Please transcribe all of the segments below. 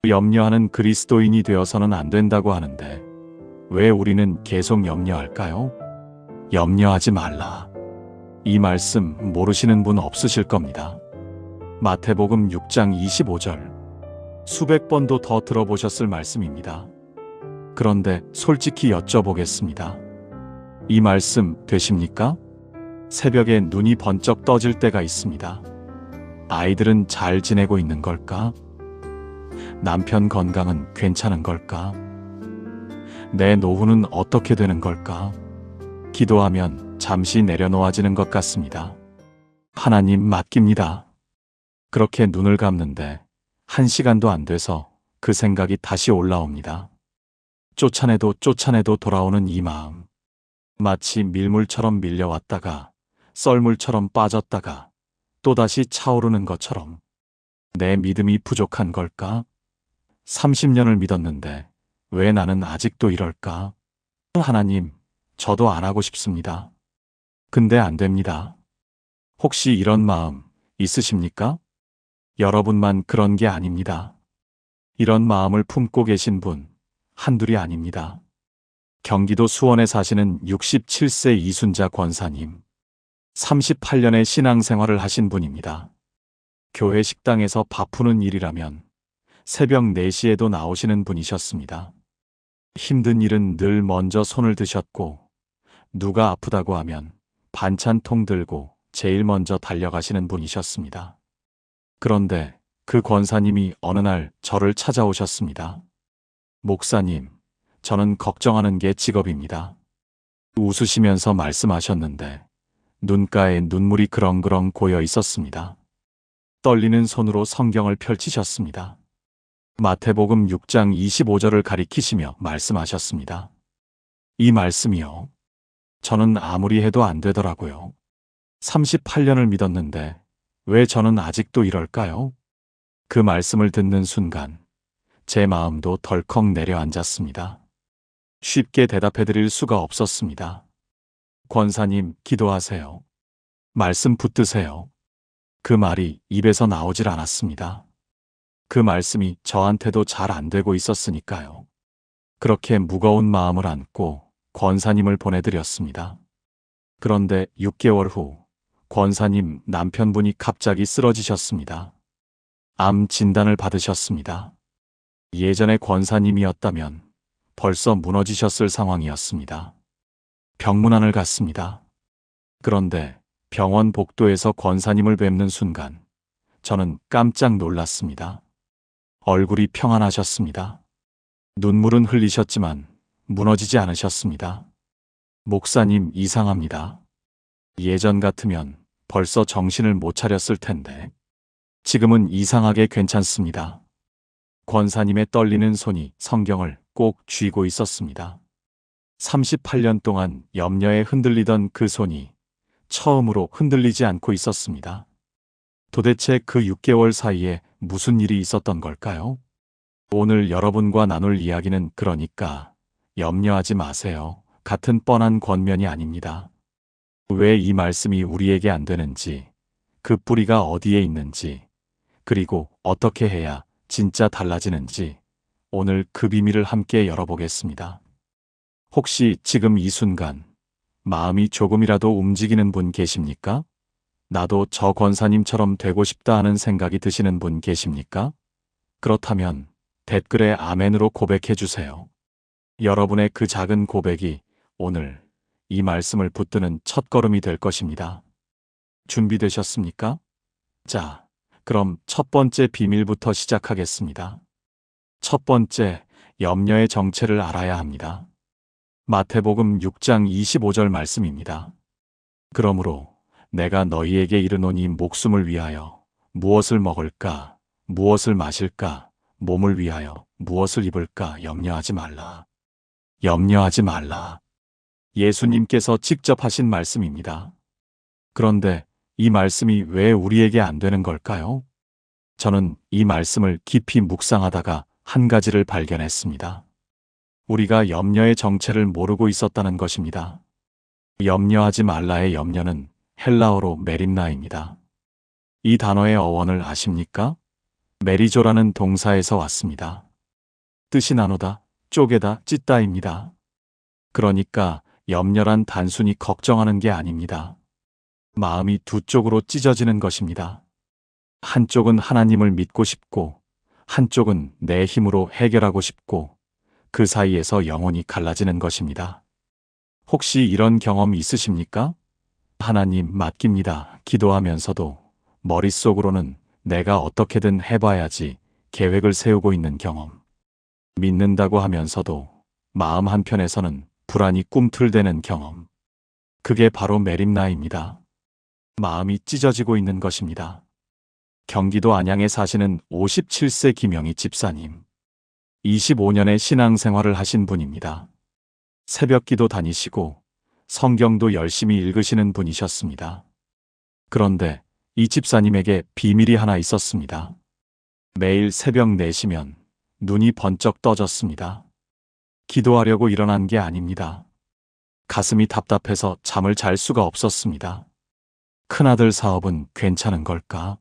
염려하는 그리스도인이 되어서는 안 된다고 하는데 왜 우리는 계속 염려할까요? 염려하지 말라. 이 말씀 모르시는 분 없으실 겁니다. 마태복음 6장 25절. 수백 번도 더 들어보셨을 말씀입니다. 그런데 솔직히 여쭤보겠습니다. 이 말씀 되십니까? 새벽에 눈이 번쩍 떠질 때가 있습니다. 아이들은 잘 지내고 있는 걸까? 남편 건강은 괜찮은 걸까? 내 노후는 어떻게 되는 걸까? 기도하면 잠시 내려놓아지는 것 같습니다. 하나님 맡깁니다. 그렇게 눈을 감는데 1시간도 안 돼서 그 생각이 다시 올라옵니다. 쫓아내도 돌아오는 이 마음. 마치 밀물처럼 밀려왔다가 썰물처럼 빠졌다가 또다시 차오르는 것처럼. 내 믿음이 부족한 걸까? 30년을 믿었는데 왜 나는 아직도 이럴까? 하나님, 저도 안 하고 싶습니다. 근데 안 됩니다. 혹시 이런 마음 있으십니까? 여러분만 그런 게 아닙니다. 이런 마음을 품고 계신 분 한둘이 아닙니다. 경기도 수원에 사시는 67세 이순자 권사님. 38년의 신앙생활을 하신 분입니다. 교회 식당에서 밥 푸는 일이라면 새벽 4시에도 나오시는 분이셨습니다. 힘든 일은 늘 먼저 손을 드셨고 누가 아프다고 하면 반찬통 들고 제일 먼저 달려가시는 분이셨습니다. 그런데 그 권사님이 어느 날 저를 찾아오셨습니다. 목사님, 저는 걱정하는 게 직업입니다. 웃으시면서 말씀하셨는데 눈가에 눈물이 그렁그렁 고여 있었습니다. 떨리는 손으로 성경을 펼치셨습니다. 마태복음 6장 25절을 가리키시며 말씀하셨습니다. 이 말씀이요. 저는 아무리 해도 안 되더라고요. 38년을 믿었는데 왜 저는 아직도 이럴까요? 그 말씀을 듣는 순간 제 마음도 덜컥 내려앉았습니다. 쉽게 대답해 드릴 수가 없었습니다. 권사님, 기도하세요. 말씀 붙드세요. 그 말이 입에서 나오질 않았습니다. 그 말씀이 저한테도 잘 안 되고 있었으니까요. 그렇게 무거운 마음을 안고 권사님을 보내드렸습니다. 그런데 6개월 후 권사님 남편분이 갑자기 쓰러지셨습니다. 암 진단을 받으셨습니다. 예전에 권사님이었다면 벌써 무너지셨을 상황이었습니다. 병문안을 갔습니다. 그런데 병원 복도에서 권사님을 뵙는 순간 저는 깜짝 놀랐습니다. 얼굴이 평안하셨습니다. 눈물은 흘리셨지만 무너지지 않으셨습니다. 목사님, 이상합니다. 예전 같으면 벌써 정신을 못 차렸을 텐데 지금은 이상하게 괜찮습니다. 권사님의 떨리는 손이 성경을 꼭 쥐고 있었습니다. 38년 동안 염려에 흔들리던 그 손이 처음으로 흔들리지 않고 있었습니다. 도대체 그 6개월 사이에 무슨 일이 있었던 걸까요? 오늘 여러분과 나눌 이야기는 그러니까 염려하지 마세요. 같은 뻔한 권면이 아닙니다. 왜 이 말씀이 우리에게 안 되는지, 그 뿌리가 어디에 있는지, 그리고 어떻게 해야 진짜 달라지는지 오늘 그 비밀을 함께 열어보겠습니다. 혹시 지금 이 순간 마음이 조금이라도 움직이는 분 계십니까? 나도 저 권사님처럼 되고 싶다 하는 생각이 드시는 분 계십니까? 그렇다면 댓글에 아멘으로 고백해 주세요. 여러분의 그 작은 고백이 오늘 이 말씀을 붙드는 첫걸음이 될 것입니다. 준비되셨습니까? 자, 그럼 첫 번째 비밀부터 시작하겠습니다. 첫 번째, 염려의 정체를 알아야 합니다. 마태복음 6장 25절 말씀입니다. 그러므로 내가 너희에게 이르노니 목숨을 위하여 무엇을 먹을까, 무엇을 마실까, 몸을 위하여 무엇을 입을까 염려하지 말라. 염려하지 말라. 예수님께서 직접 하신 말씀입니다. 그런데 이 말씀이 왜 우리에게 안 되는 걸까요? 저는 이 말씀을 깊이 묵상하다가 한 가지를 발견했습니다. 우리가 염려의 정체를 모르고 있었다는 것입니다. 염려하지 말라의 염려는 헬라어로 메림나입니다. 이 단어의 어원을 아십니까? 메리조라는 동사에서 왔습니다. 뜻이 나누다, 쪼개다, 찢다입니다. 그러니까 염려란 단순히 걱정하는 게 아닙니다. 마음이 두 쪽으로 찢어지는 것입니다. 한쪽은 하나님을 믿고 싶고, 한쪽은 내 힘으로 해결하고 싶고, 그 사이에서 영혼이 갈라지는 것입니다. 혹시 이런 경험 있으십니까? 하나님 맡깁니다. 기도하면서도 머릿속으로는 내가 어떻게든 해봐야지 계획을 세우고 있는 경험. 믿는다고 하면서도 마음 한편에서는 불안이 꿈틀대는 경험. 그게 바로 메림나입니다. 마음이 찢어지고 있는 것입니다. 경기도 안양에 사시는 57세 김영희 집사님. 25년의 신앙생활을 하신 분입니다. 새벽기도 다니시고 성경도 열심히 읽으시는 분이셨습니다. 그런데 이 집사님에게 비밀이 하나 있었습니다. 매일 새벽 4시면 눈이 번쩍 떠졌습니다. 기도하려고 일어난 게 아닙니다. 가슴이 답답해서 잠을 잘 수가 없었습니다. 큰아들 사업은 괜찮은 걸까?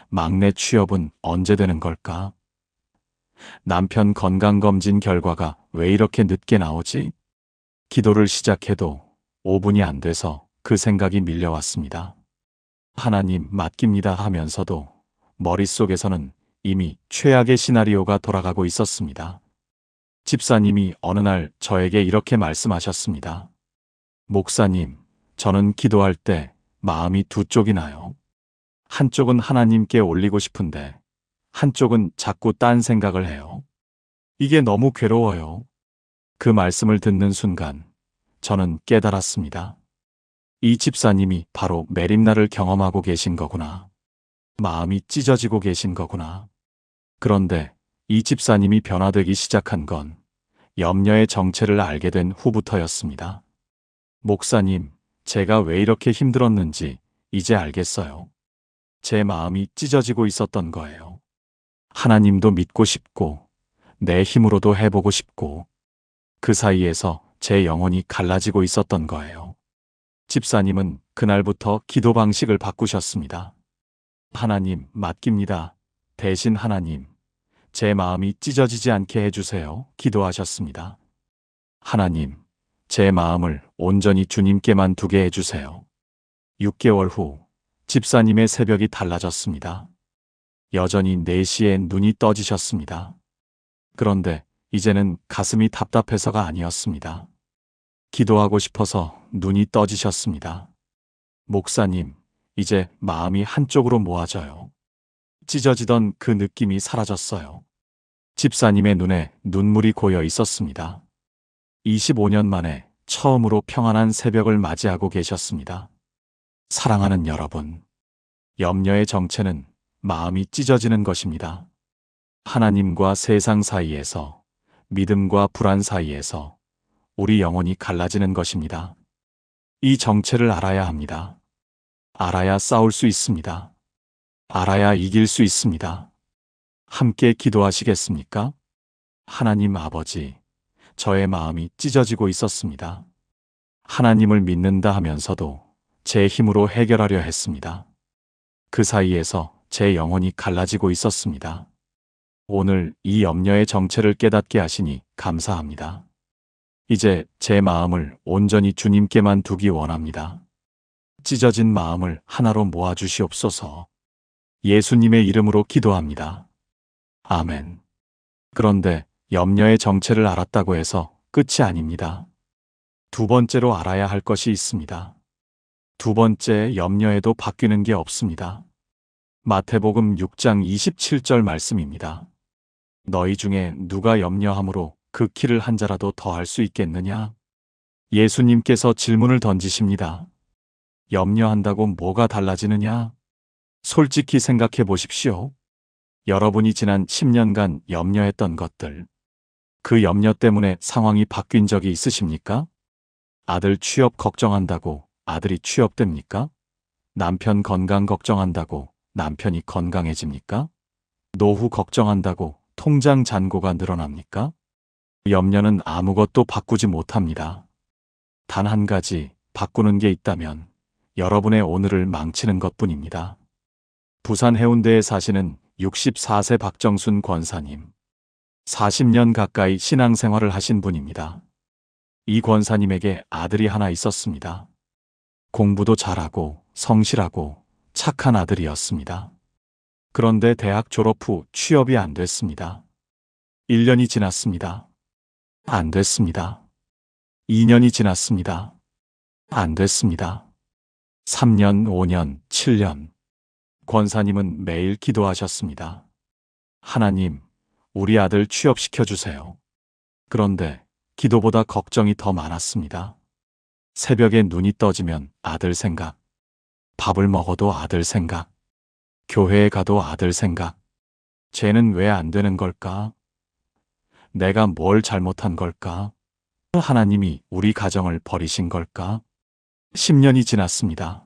막내 취업은 언제 되는 걸까? 남편 건강검진 결과가 왜 이렇게 늦게 나오지? 기도를 시작해도 5분이 안 돼서 그 생각이 밀려왔습니다. 하나님 맡깁니다 하면서도 머릿속에서는 이미 최악의 시나리오가 돌아가고 있었습니다. 집사님이 어느 날 저에게 이렇게 말씀하셨습니다. 목사님, 저는 기도할 때 마음이 두 쪽이 나요. 한쪽은 하나님께 올리고 싶은데 한쪽은 자꾸 딴 생각을 해요. 이게 너무 괴로워요. 그 말씀을 듣는 순간 저는 깨달았습니다. 이 집사님이 바로 메림나를 경험하고 계신 거구나. 마음이 찢어지고 계신 거구나. 그런데 이 집사님이 변화되기 시작한 건 염려의 정체를 알게 된 후부터였습니다. 목사님, 제가 왜 이렇게 힘들었는지 이제 알겠어요. 제 마음이 찢어지고 있었던 거예요. 하나님도 믿고 싶고 내 힘으로도 해보고 싶고 그 사이에서 제 영혼이 갈라지고 있었던 거예요. 집사님은 그날부터 기도 방식을 바꾸셨습니다. 하나님 맡깁니다. 대신 하나님, 제 마음이 찢어지지 않게 해주세요. 기도하셨습니다. 하나님, 제 마음을 온전히 주님께만 두게 해주세요. 6개월 후 집사님의 새벽이 달라졌습니다. 여전히 4시에 눈이 떠지셨습니다. 그런데 이제는 가슴이 답답해서가 아니었습니다. 기도하고 싶어서 눈이 떠지셨습니다. 목사님, 이제 마음이 한쪽으로 모아져요. 찢어지던 그 느낌이 사라졌어요. 집사님의 눈에 눈물이 고여 있었습니다. 25년 만에 처음으로 평안한 새벽을 맞이하고 계셨습니다. 사랑하는 여러분, 염려의 정체는 마음이 찢어지는 것입니다. 하나님과 세상 사이에서, 믿음과 불안 사이에서 우리 영혼이 갈라지는 것입니다. 이 정체를 알아야 합니다. 알아야 싸울 수 있습니다. 알아야 이길 수 있습니다. 함께 기도하시겠습니까? 하나님 아버지, 저의 마음이 찢어지고 있었습니다. 하나님을 믿는다 하면서도 제 힘으로 해결하려 했습니다. 그 사이에서 제 영혼이 갈라지고 있었습니다. 오늘 이 염려의 정체를 깨닫게 하시니 감사합니다. 이제 제 마음을 온전히 주님께만 두기 원합니다. 찢어진 마음을 하나로 모아주시옵소서. 예수님의 이름으로 기도합니다. 아멘. 그런데 염려의 정체를 알았다고 해서 끝이 아닙니다. 두 번째로 알아야 할 것이 있습니다. 두 번째 염려에도 바뀌는 게 없습니다. 마태복음 6장 27절 말씀입니다. 너희 중에 누가 염려함으로 그 키를 한 자라도 더할 수 있겠느냐? 예수님께서 질문을 던지십니다. 염려한다고 뭐가 달라지느냐? 솔직히 생각해 보십시오. 여러분이 지난 10년간 염려했던 것들, 그 염려 때문에 상황이 바뀐 적이 있으십니까? 아들 취업 걱정한다고 아들이 취업됩니까? 남편 건강 걱정한다고 남편이 건강해집니까? 노후 걱정한다고 통장 잔고가 늘어납니까? 염려는 아무것도 바꾸지 못합니다. 단 한 가지 바꾸는 게 있다면 여러분의 오늘을 망치는 것뿐입니다. 부산 해운대에 사시는 64세 박정순 권사님. 40년 가까이 신앙생활을 하신 분입니다. 이 권사님에게 아들이 하나 있었습니다. 공부도 잘하고 성실하고 착한 아들이었습니다. 그런데 대학 졸업 후 취업이 안 됐습니다. 1년이 지났습니다. 안 됐습니다. 2년이 지났습니다. 안 됐습니다. 3년, 5년, 7년. 권사님은 매일 기도하셨습니다. 하나님, 우리 아들 취업시켜 주세요. 그런데 기도보다 걱정이 더 많았습니다. 새벽에 눈이 떠지면 아들 생각, 밥을 먹어도 아들 생각, 교회에 가도 아들 생각. 쟤는 왜 안 되는 걸까? 내가 뭘 잘못한 걸까? 하나님이 우리 가정을 버리신 걸까? 10년이 지났습니다.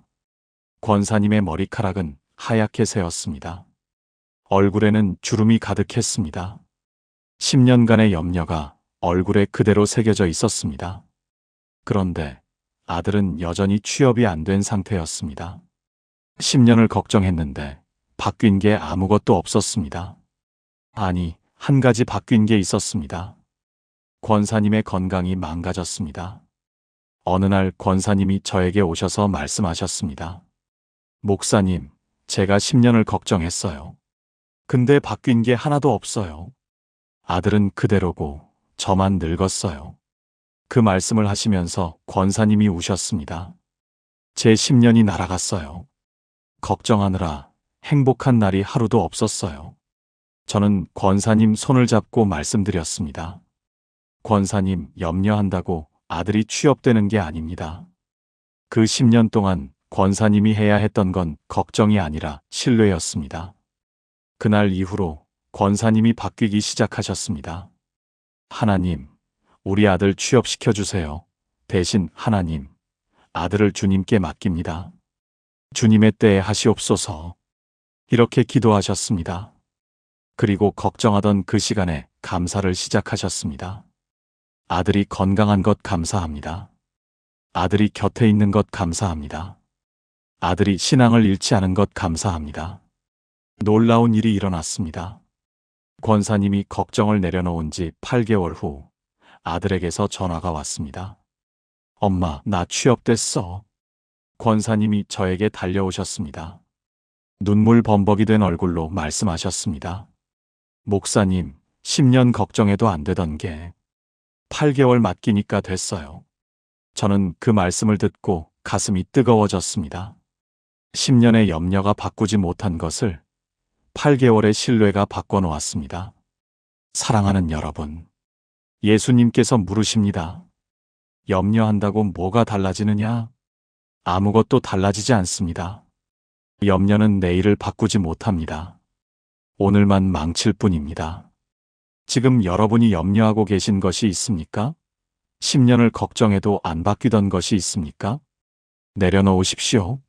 권사님의 머리카락은 하얗게 새었습니다. 얼굴에는 주름이 가득했습니다. 10년간의 염려가 얼굴에 그대로 새겨져 있었습니다. 그런데 아들은 여전히 취업이 안 된 상태였습니다. 10년을 걱정했는데 바뀐 게 아무것도 없었습니다. 아니, 한 가지 바뀐 게 있었습니다. 권사님의 건강이 망가졌습니다. 어느 날 권사님이 저에게 오셔서 말씀하셨습니다. 목사님, 제가 10년을 걱정했어요. 근데 바뀐 게 하나도 없어요. 아들은 그대로고 저만 늙었어요. 그 말씀을 하시면서 권사님이 우셨습니다. 제 10년이 날아갔어요. 걱정하느라 행복한 날이 하루도 없었어요. 저는 권사님 손을 잡고 말씀드렸습니다. 권사님, 염려한다고 아들이 취업되는 게 아닙니다. 그 10년 동안 권사님이 해야 했던 건 걱정이 아니라 신뢰였습니다. 그날 이후로 권사님이 바뀌기 시작하셨습니다. 하나님, 우리 아들 취업시켜 주세요. 대신 하나님, 아들을 주님께 맡깁니다. 주님의 때에 하시옵소서. 이렇게 기도하셨습니다. 그리고 걱정하던 그 시간에 감사를 시작하셨습니다. 아들이 건강한 것 감사합니다. 아들이 곁에 있는 것 감사합니다. 아들이 신앙을 잃지 않은 것 감사합니다. 놀라운 일이 일어났습니다. 권사님이 걱정을 내려놓은 지 8개월 후 아들에게서 전화가 왔습니다. 엄마, 나 취업됐어. 권사님이 저에게 달려오셨습니다. 눈물 범벅이 된 얼굴로 말씀하셨습니다. 목사님, 10년 걱정해도 안 되던 게 8개월 맡기니까 됐어요. 저는 그 말씀을 듣고 가슴이 뜨거워졌습니다. 10년의 염려가 바꾸지 못한 것을 8개월의 신뢰가 바꿔놓았습니다. 사랑하는 여러분, 예수님께서 물으십니다. 염려한다고 뭐가 달라지느냐? 아무것도 달라지지 않습니다. 염려는 내일을 바꾸지 못합니다. 오늘만 망칠 뿐입니다. 지금 여러분이 염려하고 계신 것이 있습니까? 10년을 걱정해도 안 바뀌던 것이 있습니까? 내려놓으십시오.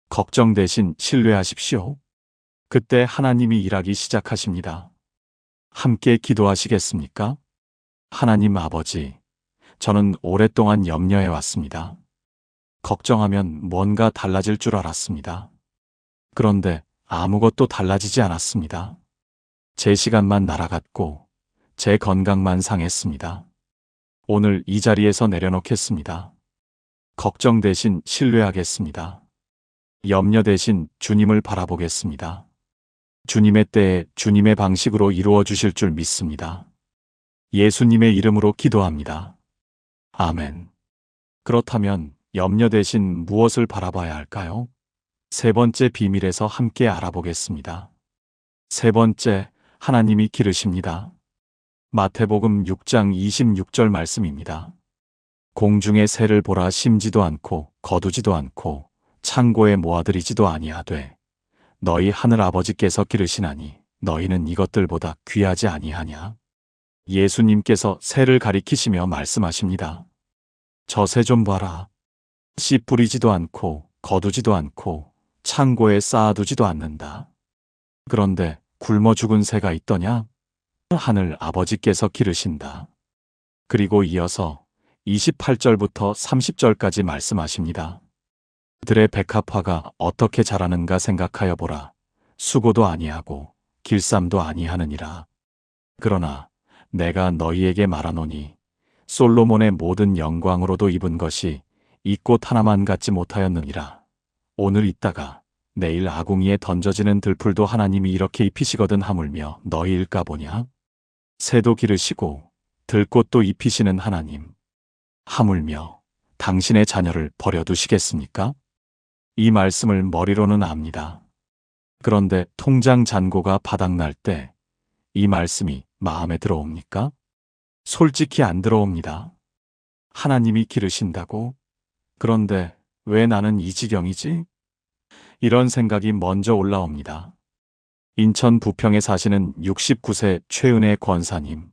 걱정 대신 신뢰하십시오. 그때 하나님이 일하기 시작하십니다. 함께 기도하시겠습니까? 하나님 아버지, 저는 오랫동안 염려해 왔습니다. 걱정하면 뭔가 달라질 줄 알았습니다. 그런데 아무것도 달라지지 않았습니다. 제 시간만 날아갔고 제 건강만 상했습니다. 오늘 이 자리에서 내려놓겠습니다. 걱정 대신 신뢰하겠습니다. 염려 대신 주님을 바라보겠습니다. 주님의 때에 주님의 방식으로 이루어 주실 줄 믿습니다. 예수님의 이름으로 기도합니다. 아멘. 그렇다면 염려 대신 무엇을 바라봐야 할까요? 세 번째 비밀에서 함께 알아보겠습니다. 세 번째, 하나님이 기르십니다. 마태복음 6장 26절 말씀입니다. 공중의 새를 보라, 심지도 않고 거두지도 않고 창고에 모아들이지도 아니하되 너희 하늘 아버지께서 기르시나니 너희는 이것들보다 귀하지 아니하냐? 예수님께서 새를 가리키시며 말씀하십니다. 저 새 좀 봐라. 씨 뿌리지도 않고 거두지도 않고 창고에 쌓아두지도 않는다. 그런데 굶어 죽은 새가 있더냐? 하늘 아버지께서 기르신다. 그리고 이어서 28절부터 30절까지 말씀하십니다. 들의 백합화가 어떻게 자라는가 생각하여 보라. 수고도 아니하고 길쌈도 아니하느니라. 그러나 내가 너희에게 말하노니 솔로몬의 모든 영광으로도 입은 것이 이 꽃 하나만 갖지 못하였느니라. 오늘 있다가 내일 아궁이에 던져지는 들풀도 하나님이 이렇게 입히시거든 하물며 너희일까 보냐? 새도 기르시고 들꽃도 입히시는 하나님, 하물며 당신의 자녀를 버려두시겠습니까? 이 말씀을 머리로는 압니다. 그런데 통장 잔고가 바닥날 때 이 말씀이 마음에 들어옵니까? 솔직히 안 들어옵니다. 하나님이 기르신다고? 그런데 왜 나는 이 지경이지? 이런 생각이 먼저 올라옵니다. 인천 부평에 사시는 69세 최은혜 권사님.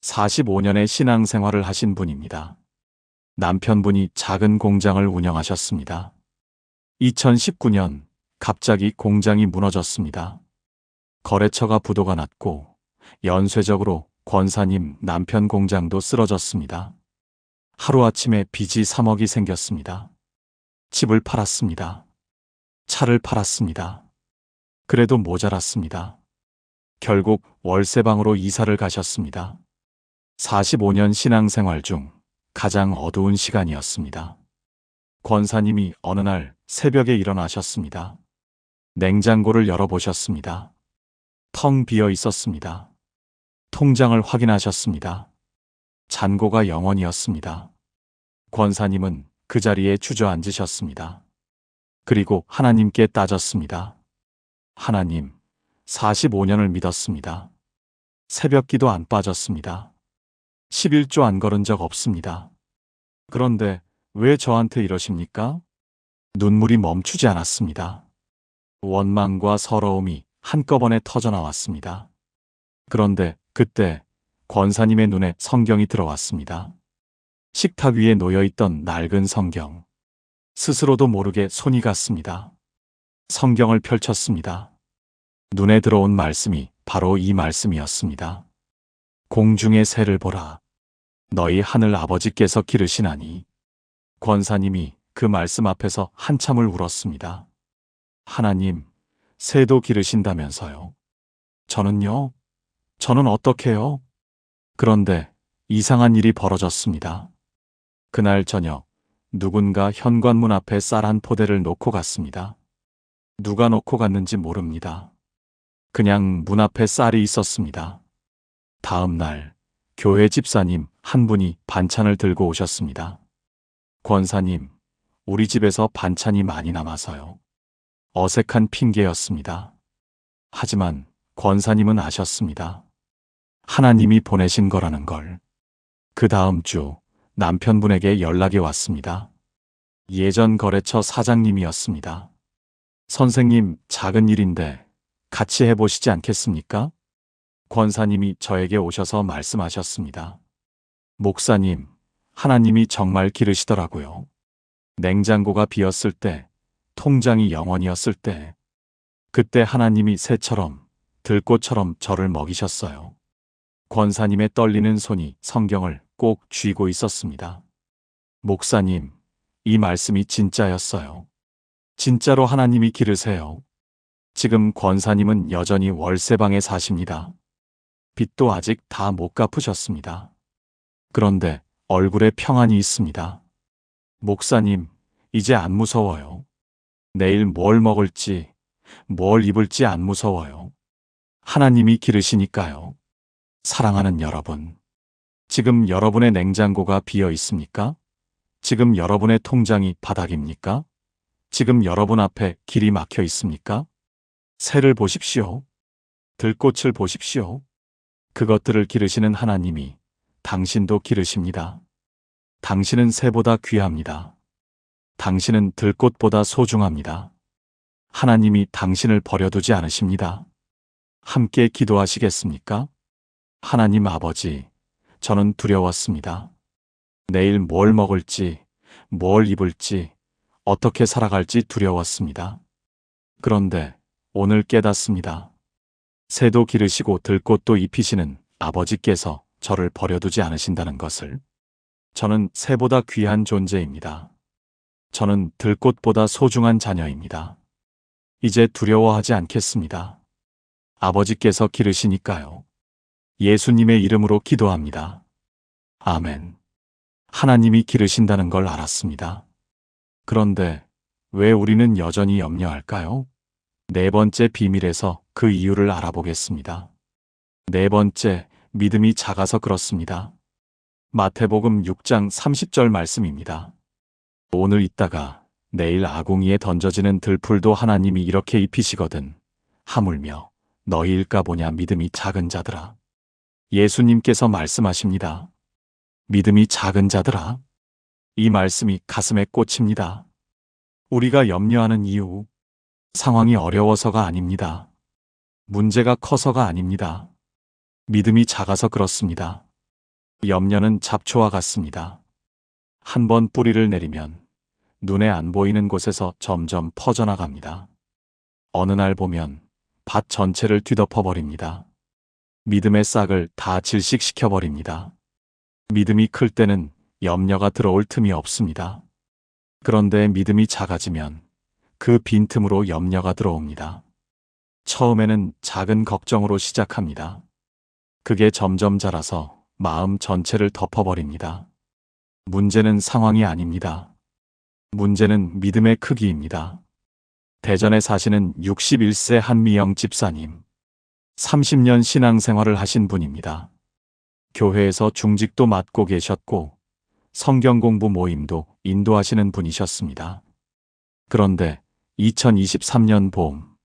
45년의 신앙생활을 하신 분입니다. 남편분이 작은 공장을 운영하셨습니다. 2019년 갑자기 공장이 무너졌습니다. 거래처가 부도가 났고 연쇄적으로 권사님 남편 공장도 쓰러졌습니다. 하루아침에 빚이 3억이 생겼습니다. 집을 팔았습니다. 차를 팔았습니다. 그래도 모자랐습니다. 결국 월세방으로 이사를 가셨습니다. 45년 신앙생활 중 가장 어두운 시간이었습니다. 권사님이 어느 날 새벽에 일어나셨습니다. 냉장고를 열어보셨습니다. 텅 비어 있었습니다. 통장을 확인하셨습니다. 잔고가 0원이었습니다. 권사님은 그 자리에 주저앉으셨습니다. 그리고 하나님께 따졌습니다. 하나님, 45년을 믿었습니다. 새벽기도 안 빠졌습니다. 11조 안 걸은 적 없습니다. 그런데 왜 저한테 이러십니까? 눈물이 멈추지 않았습니다. 원망과 서러움이 한꺼번에 터져나왔습니다. 그런데 그때 권사님의 눈에 성경이 들어왔습니다. 식탁 위에 놓여있던 낡은 성경. 스스로도 모르게 손이 갔습니다. 성경을 펼쳤습니다. 눈에 들어온 말씀이 바로 이 말씀이었습니다. 공중의 새를 보라. 너희 하늘 아버지께서 기르시나니. 권사님이 그 말씀 앞에서 한참을 울었습니다. 하나님, 새도 기르신다면서요. 저는요? 저는 어떡해요? 그런데 이상한 일이 벌어졌습니다. 그날 저녁 누군가 현관문 앞에 쌀 한 포대를 놓고 갔습니다. 누가 놓고 갔는지 모릅니다. 그냥 문 앞에 쌀이 있었습니다. 다음 날 교회 집사님 한 분이 반찬을 들고 오셨습니다. 권사님, 우리 집에서 반찬이 많이 남아서요. 어색한 핑계였습니다. 하지만 권사님은 아셨습니다. 하나님이 보내신 거라는 걸. 그 다음 주 남편분에게 연락이 왔습니다. 예전 거래처 사장님이었습니다. 선생님, 작은 일인데 같이 해보시지 않겠습니까? 권사님이 저에게 오셔서 말씀하셨습니다. 목사님, 하나님이 정말 기르시더라고요. 냉장고가 비었을 때, 통장이 0원이었을 때, 그때 하나님이 새처럼, 들꽃처럼 저를 먹이셨어요. 권사님의 떨리는 손이 성경을 꼭 쥐고 있었습니다. 목사님, 이 말씀이 진짜였어요. 진짜로 하나님이 기르세요. 지금 권사님은 여전히 월세방에 사십니다. 빚도 아직 다 못 갚으셨습니다. 그런데 얼굴에 평안이 있습니다. 목사님, 이제 안 무서워요. 내일 뭘 먹을지, 뭘 입을지 안 무서워요. 하나님이 기르시니까요. 사랑하는 여러분, 지금 여러분의 냉장고가 비어 있습니까? 지금 여러분의 통장이 바닥입니까? 지금 여러분 앞에 길이 막혀 있습니까? 새를 보십시오. 들꽃을 보십시오. 그것들을 기르시는 하나님이 당신도 기르십니다. 당신은 새보다 귀합니다. 당신은 들꽃보다 소중합니다. 하나님이 당신을 버려두지 않으십니다. 함께 기도하시겠습니까? 하나님 아버지, 저는 두려웠습니다. 내일 뭘 먹을지, 뭘 입을지, 어떻게 살아갈지 두려웠습니다. 그런데 오늘 깨닫습니다. 새도 기르시고 들꽃도 입히시는 아버지께서 저를 버려두지 않으신다는 것을. 저는 새보다 귀한 존재입니다. 저는 들꽃보다 소중한 자녀입니다. 이제 두려워하지 않겠습니다. 아버지께서 기르시니까요. 예수님의 이름으로 기도합니다. 아멘. 하나님이 기르신다는 걸 알았습니다. 그런데 왜 우리는 여전히 염려할까요? 네 번째 비밀에서 그 이유를 알아보겠습니다. 네 번째, 믿음이 작아서 그렇습니다. 마태복음 6장 30절 말씀입니다. 오늘 있다가 내일 아궁이에 던져지는 들풀도 하나님이 이렇게 입히시거든. 하물며 너희일까 보냐 믿음이 작은 자들아. 예수님께서 말씀하십니다. 믿음이 작은 자들아. 이 말씀이 가슴에 꽂힙니다. 우리가 염려하는 이유, 상황이 어려워서가 아닙니다. 문제가 커서가 아닙니다. 믿음이 작아서 그렇습니다. 염려는 잡초와 같습니다. 한번 뿌리를 내리면 눈에 안 보이는 곳에서 점점 퍼져나갑니다. 어느 날 보면 밭 전체를 뒤덮어버립니다. 믿음의 싹을 다 질식시켜버립니다. 믿음이 클 때는 염려가 들어올 틈이 없습니다. 그런데 믿음이 작아지면 그 빈틈으로 염려가 들어옵니다. 처음에는 작은 걱정으로 시작합니다. 그게 점점 자라서 마음 전체를 덮어버립니다. 문제는 상황이 아닙니다. 문제는 믿음의 크기입니다. 대전에 사시는 61세 한미영 집사님. 30년 신앙생활을 하신 분입니다. 교회에서 중직도 맡고 계셨고 성경 공부 모임도 인도하시는 분이셨습니다. 그런데 2023년 봄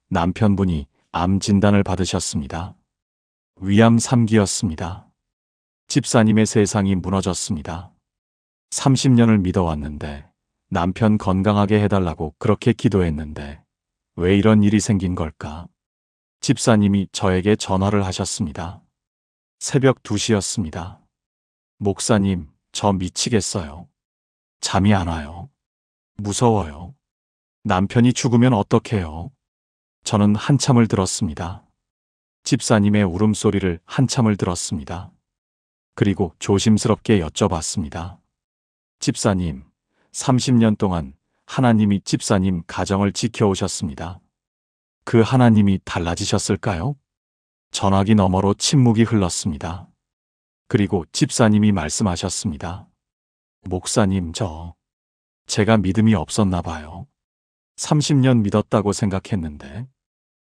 남편분이 암 진단을 받으셨습니다. 위암 3기였습니다. 집사님의 세상이 무너졌습니다. 30년을 믿어왔는데 남편 건강하게 해달라고 그렇게 기도했는데 왜 이런 일이 생긴 걸까? 집사님이 저에게 전화를 하셨습니다. 새벽 2시였습니다. 목사님, 저 미치겠어요. 잠이 안 와요. 무서워요. 남편이 죽으면 어떡해요? 저는 한참을 들었습니다. 집사님의 울음소리를 한참을 들었습니다. 그리고 조심스럽게 여쭤봤습니다. 집사님, 30년 동안 하나님이 집사님 가정을 지켜오셨습니다. 그 하나님이 달라지셨을까요? 전화기 너머로 침묵이 흘렀습니다. 그리고 집사님이 말씀하셨습니다. 목사님, 제가 믿음이 없었나 봐요. 30년 믿었다고 생각했는데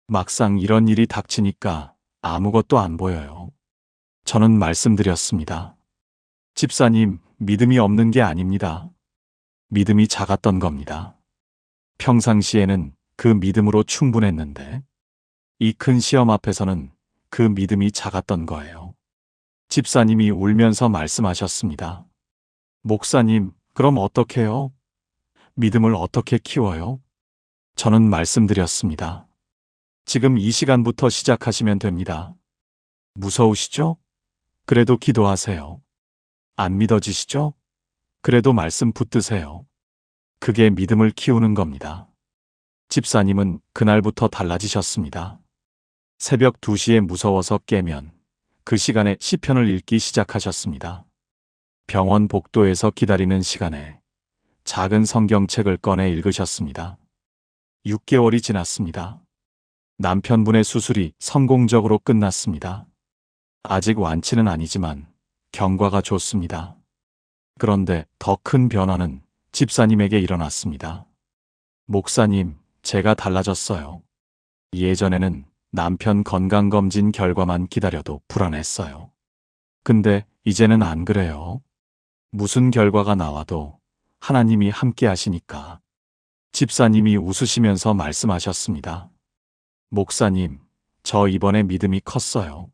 막상 이런 일이 닥치니까 아무것도 안 보여요. 저는 말씀드렸습니다. 집사님, 믿음이 없는 게 아닙니다. 믿음이 작았던 겁니다. 평상시에는 그 믿음으로 충분했는데 이 큰 시험 앞에서는 그 믿음이 작았던 거예요. 집사님이 울면서 말씀하셨습니다. 목사님, 그럼 어떡해요? 믿음을 어떻게 키워요? 저는 말씀드렸습니다. 지금 이 시간부터 시작하시면 됩니다. 무서우시죠? 그래도 기도하세요. 안 믿어지시죠? 그래도 말씀 붙드세요. 그게 믿음을 키우는 겁니다. 집사님은 그날부터 달라지셨습니다. 새벽 2시에 무서워서 깨면 그 시간에 시편을 읽기 시작하셨습니다. 병원 복도에서 기다리는 시간에 작은 성경책을 꺼내 읽으셨습니다. 6개월이 지났습니다. 남편분의 수술이 성공적으로 끝났습니다. 아직 완치는 아니지만 경과가 좋습니다. 그런데 더 큰 변화는 집사님에게 일어났습니다. 목사님, 제가 달라졌어요. 예전에는 남편 건강검진 결과만 기다려도 불안했어요. 근데 이제는 안 그래요. 무슨 결과가 나와도 하나님이 함께 하시니까. 집사님이 웃으시면서 말씀하셨습니다. 목사님, 저 이번에 믿음이 컸어요.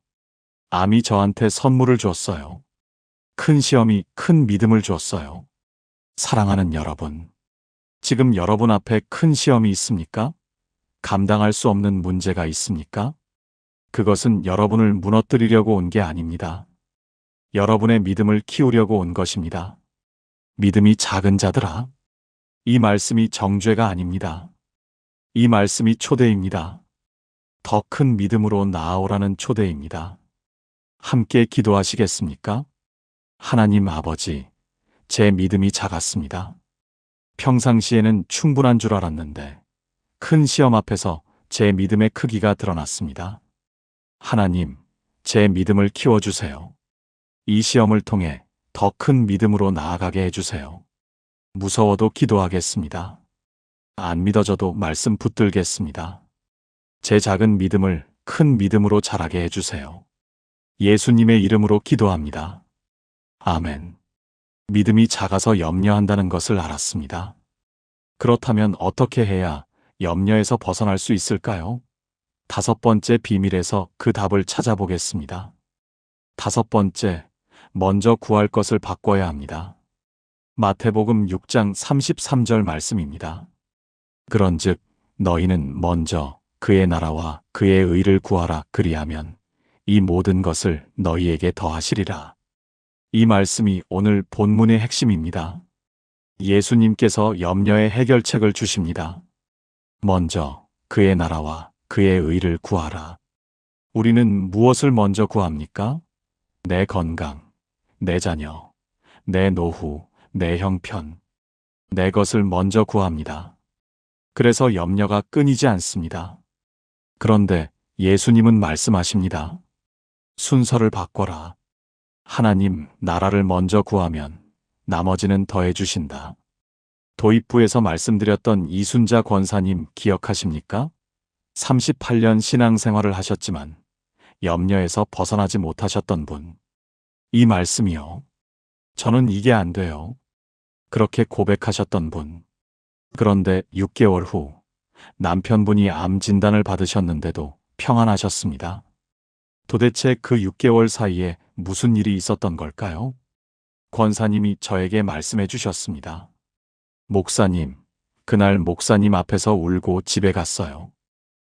암이 저한테 선물을 줬어요. 큰 시험이 큰 믿음을 줬어요. 사랑하는 여러분, 지금 여러분 앞에 큰 시험이 있습니까? 감당할 수 없는 문제가 있습니까? 그것은 여러분을 무너뜨리려고 온 게 아닙니다. 여러분의 믿음을 키우려고 온 것입니다. 믿음이 작은 자들아. 이 말씀이 정죄가 아닙니다. 이 말씀이 초대입니다. 더 큰 믿음으로 나아오라는 초대입니다. 함께 기도하시겠습니까? 하나님 아버지, 제 믿음이 작았습니다. 평상시에는 충분한 줄 알았는데 큰 시험 앞에서 제 믿음의 크기가 드러났습니다. 하나님, 제 믿음을 키워주세요. 이 시험을 통해 더 큰 믿음으로 나아가게 해주세요. 무서워도 기도하겠습니다. 안 믿어져도 말씀 붙들겠습니다. 제 작은 믿음을 큰 믿음으로 자라게 해주세요. 예수님의 이름으로 기도합니다. 아멘. 믿음이 작아서 염려한다는 것을 알았습니다. 그렇다면 어떻게 해야 염려에서 벗어날 수 있을까요? 5번째 비밀에서 그 답을 찾아보겠습니다. 5번째, 먼저 구할 것을 바꿔야 합니다. 마태복음 6장 33절 말씀입니다. 그런즉 너희는 먼저 그의 나라와 그의 의를 구하라. 그리하면 이 모든 것을 너희에게 더하시리라. 이 말씀이 오늘 본문의 핵심입니다. 예수님께서 염려의 해결책을 주십니다. 먼저 그의 나라와 그의 의를 구하라. 우리는 무엇을 먼저 구합니까? 내 건강, 내 자녀, 내 노후, 내 형편, 내 것을 먼저 구합니다. 그래서 염려가 끊이지 않습니다. 그런데 예수님은 말씀하십니다. 순서를 바꿔라. 하나님 나라를 먼저 구하면 나머지는 더해 주신다. 도입부에서 말씀드렸던 이순자 권사님 기억하십니까? 38년 신앙생활을 하셨지만 염려에서 벗어나지 못하셨던 분. 이 말씀이요. 저는 이게 안 돼요. 그렇게 고백하셨던 분. 그런데 6개월 후 남편분이 암 진단을 받으셨는데도 평안하셨습니다. 도대체 그 6개월 사이에 무슨 일이 있었던 걸까요? 권사님이 저에게 말씀해 주셨습니다. 목사님, 그날 목사님 앞에서 울고 집에 갔어요.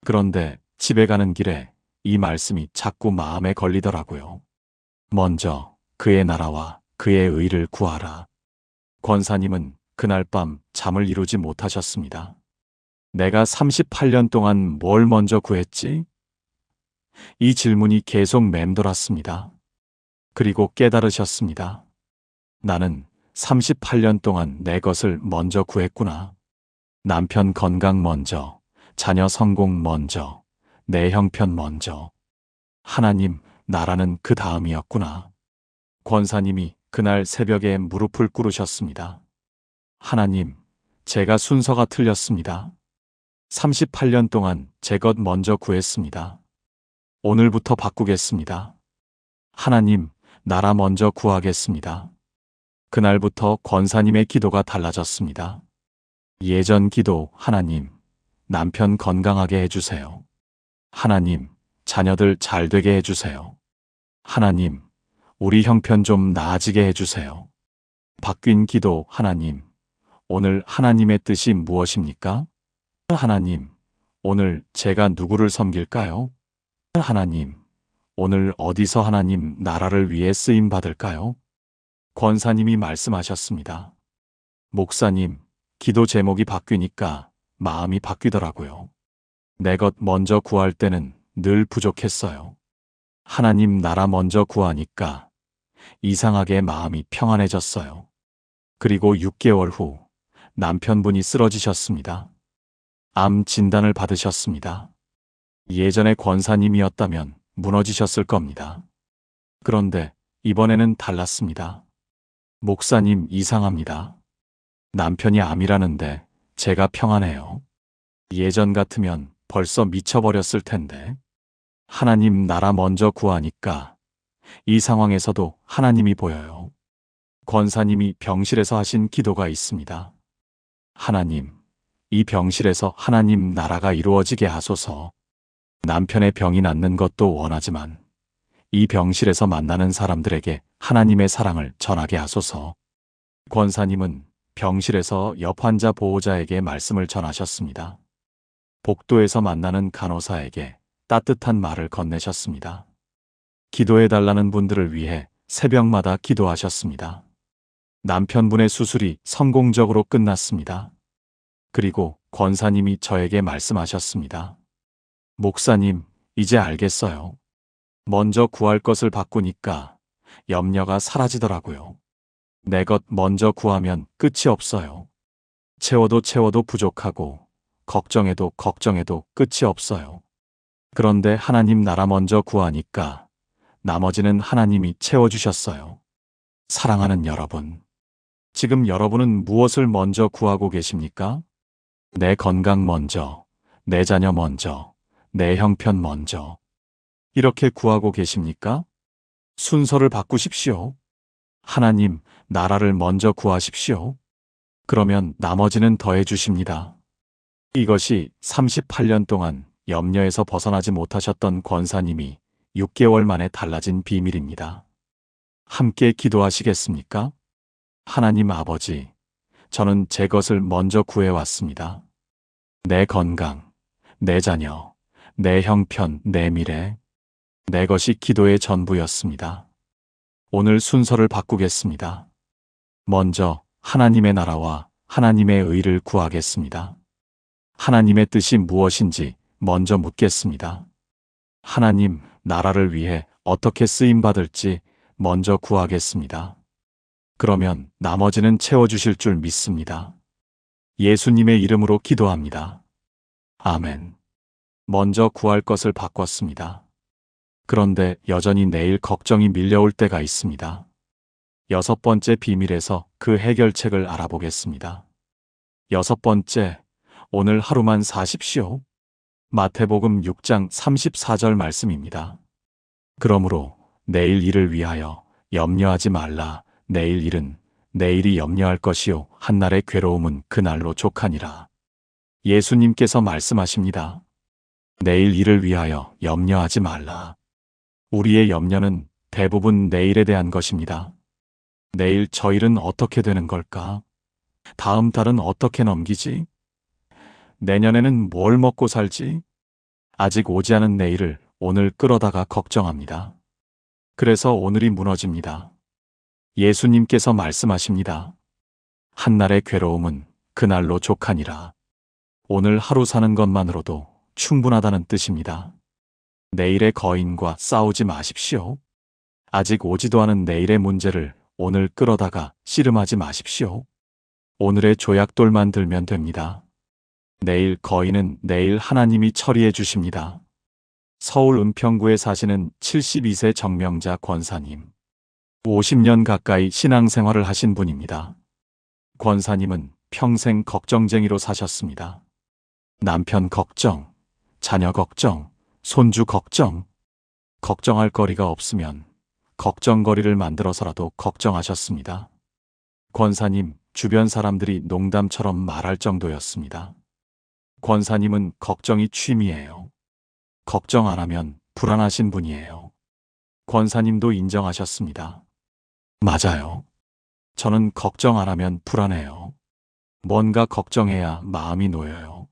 그런데 집에 가는 길에 이 말씀이 자꾸 마음에 걸리더라고요. 먼저 그의 나라와 그의 의를 구하라. 권사님은 그날 밤 잠을 이루지 못하셨습니다. 내가 38년 동안 뭘 먼저 구했지? 이 질문이 계속 맴돌았습니다. 그리고 깨달으셨습니다. 나는 38년 동안 내 것을 먼저 구했구나. 남편 건강 먼저, 자녀 성공 먼저, 내 형편 먼저. 하나님, 나라는 그 다음이었구나. 권사님이 그날 새벽에 무릎을 꿇으셨습니다. 하나님, 제가 순서가 틀렸습니다. 38년 동안 제 것 먼저 구했습니다. 오늘부터 바꾸겠습니다. 하나님, 나라 먼저 구하겠습니다. 그날부터 권사님의 기도가 달라졌습니다. 예전 기도, 하나님, 남편 건강하게 해주세요. 하나님, 자녀들 잘 되게 해주세요. 하나님, 우리 형편 좀 나아지게 해주세요. 바뀐 기도, 하나님, 오늘 하나님의 뜻이 무엇입니까? 하나님, 오늘 제가 누구를 섬길까요? 하나님, 오늘 어디서 하나님 나라를 위해 쓰임 받을까요? 권사님이 말씀하셨습니다. 목사님, 기도 제목이 바뀌니까 마음이 바뀌더라고요. 내 것 먼저 구할 때는 늘 부족했어요. 하나님 나라 먼저 구하니까 이상하게 마음이 평안해졌어요. 그리고 6개월 후 남편분이 쓰러지셨습니다. 암 진단을 받으셨습니다. 예전에 권사님이었다면 무너지셨을 겁니다. 그런데 이번에는 달랐습니다. 목사님 이상합니다. 남편이 암이라는데 제가 평안해요. 예전 같으면 벌써 미쳐버렸을 텐데. 하나님 나라 먼저 구하니까 이 상황에서도 하나님이 보여요. 권사님이 병실에서 하신 기도가 있습니다. 하나님, 이 병실에서 하나님 나라가 이루어지게 하소서. 남편의 병이 낫는 것도 원하지만 이 병실에서 만나는 사람들에게 하나님의 사랑을 전하게 하소서. 권사님은 병실에서 옆 환자 보호자에게 말씀을 전하셨습니다. 복도에서 만나는 간호사에게 따뜻한 말을 건네셨습니다. 기도해달라는 분들을 위해 새벽마다 기도하셨습니다. 남편분의 수술이 성공적으로 끝났습니다. 그리고 권사님이 저에게 말씀하셨습니다. 목사님, 이제 알겠어요. 먼저 구할 것을 바꾸니까 염려가 사라지더라고요. 내 것 먼저 구하면 끝이 없어요. 채워도 채워도 부족하고 걱정해도 끝이 없어요. 그런데 하나님 나라 먼저 구하니까 나머지는 하나님이 채워주셨어요. 사랑하는 여러분, 지금 여러분은 무엇을 먼저 구하고 계십니까? 내 건강 먼저, 내 자녀 먼저, 내 형편 먼저. 이렇게 구하고 계십니까? 순서를 바꾸십시오. 하나님, 나라를 먼저 구하십시오. 그러면 나머지는 더해 주십니다. 이것이 38년 동안 염려에서 벗어나지 못하셨던 권사님이 6개월 만에 달라진 비밀입니다. 함께 기도하시겠습니까? 하나님 아버지, 저는 제 것을 먼저 구해왔습니다. 내 건강, 내 자녀, 내 형편, 내 미래, 내 것이 기도의 전부였습니다. 오늘 순서를 바꾸겠습니다. 먼저 하나님의 나라와 하나님의 의를 구하겠습니다. 하나님의 뜻이 무엇인지 먼저 묻겠습니다. 하나님, 나라를 위해 어떻게 쓰임받을지 먼저 구하겠습니다. 그러면 나머지는 채워주실 줄 믿습니다. 예수님의 이름으로 기도합니다. 아멘. 먼저 구할 것을 바꿨습니다. 그런데 여전히 내일 걱정이 밀려올 때가 있습니다. 6번째 비밀에서 그 해결책을 알아보겠습니다. 6번째, 오늘 하루만 사십시오. 마태복음 6장 34절 말씀입니다. 그러므로 내일 일을 위하여 염려하지 말라. 내일 일은 내일이 염려할 것이요 한날의 괴로움은 그날로 족하니라. 예수님께서 말씀하십니다. 내일 일을 위하여 염려하지 말라. 우리의 염려는 대부분 내일에 대한 것입니다. 내일 저 일은 어떻게 되는 걸까? 다음 달은 어떻게 넘기지? 내년에는 뭘 먹고 살지? 아직 오지 않은 내일을 오늘 끌어다가 걱정합니다. 그래서 오늘이 무너집니다. 예수님께서 말씀하십니다. 한날의 괴로움은 그날로 족하니라. 오늘 하루 사는 것만으로도 충분하다는 뜻입니다. 내일의 거인과 싸우지 마십시오. 아직 오지도 않은 내일의 문제를 오늘 끌어다가 씨름하지 마십시오. 오늘의 조약돌만 들면 됩니다. 내일 거인은 내일 하나님이 처리해 주십니다. 서울 은평구에 사시는 72세 정명자 권사님. 50년 가까이 신앙생활을 하신 분입니다. 권사님은 평생 걱정쟁이로 사셨습니다. 남편 걱정, 자녀 걱정, 손주 걱정. 걱정할 거리가 없으면 걱정거리를 만들어서라도 걱정하셨습니다. 권사님 주변 사람들이 농담처럼 말할 정도였습니다. 권사님은 걱정이 취미예요. 걱정 안 하면 불안하신 분이에요. 권사님도 인정하셨습니다. 맞아요. 저는 걱정 안 하면 불안해요. 뭔가 걱정해야 마음이 놓여요.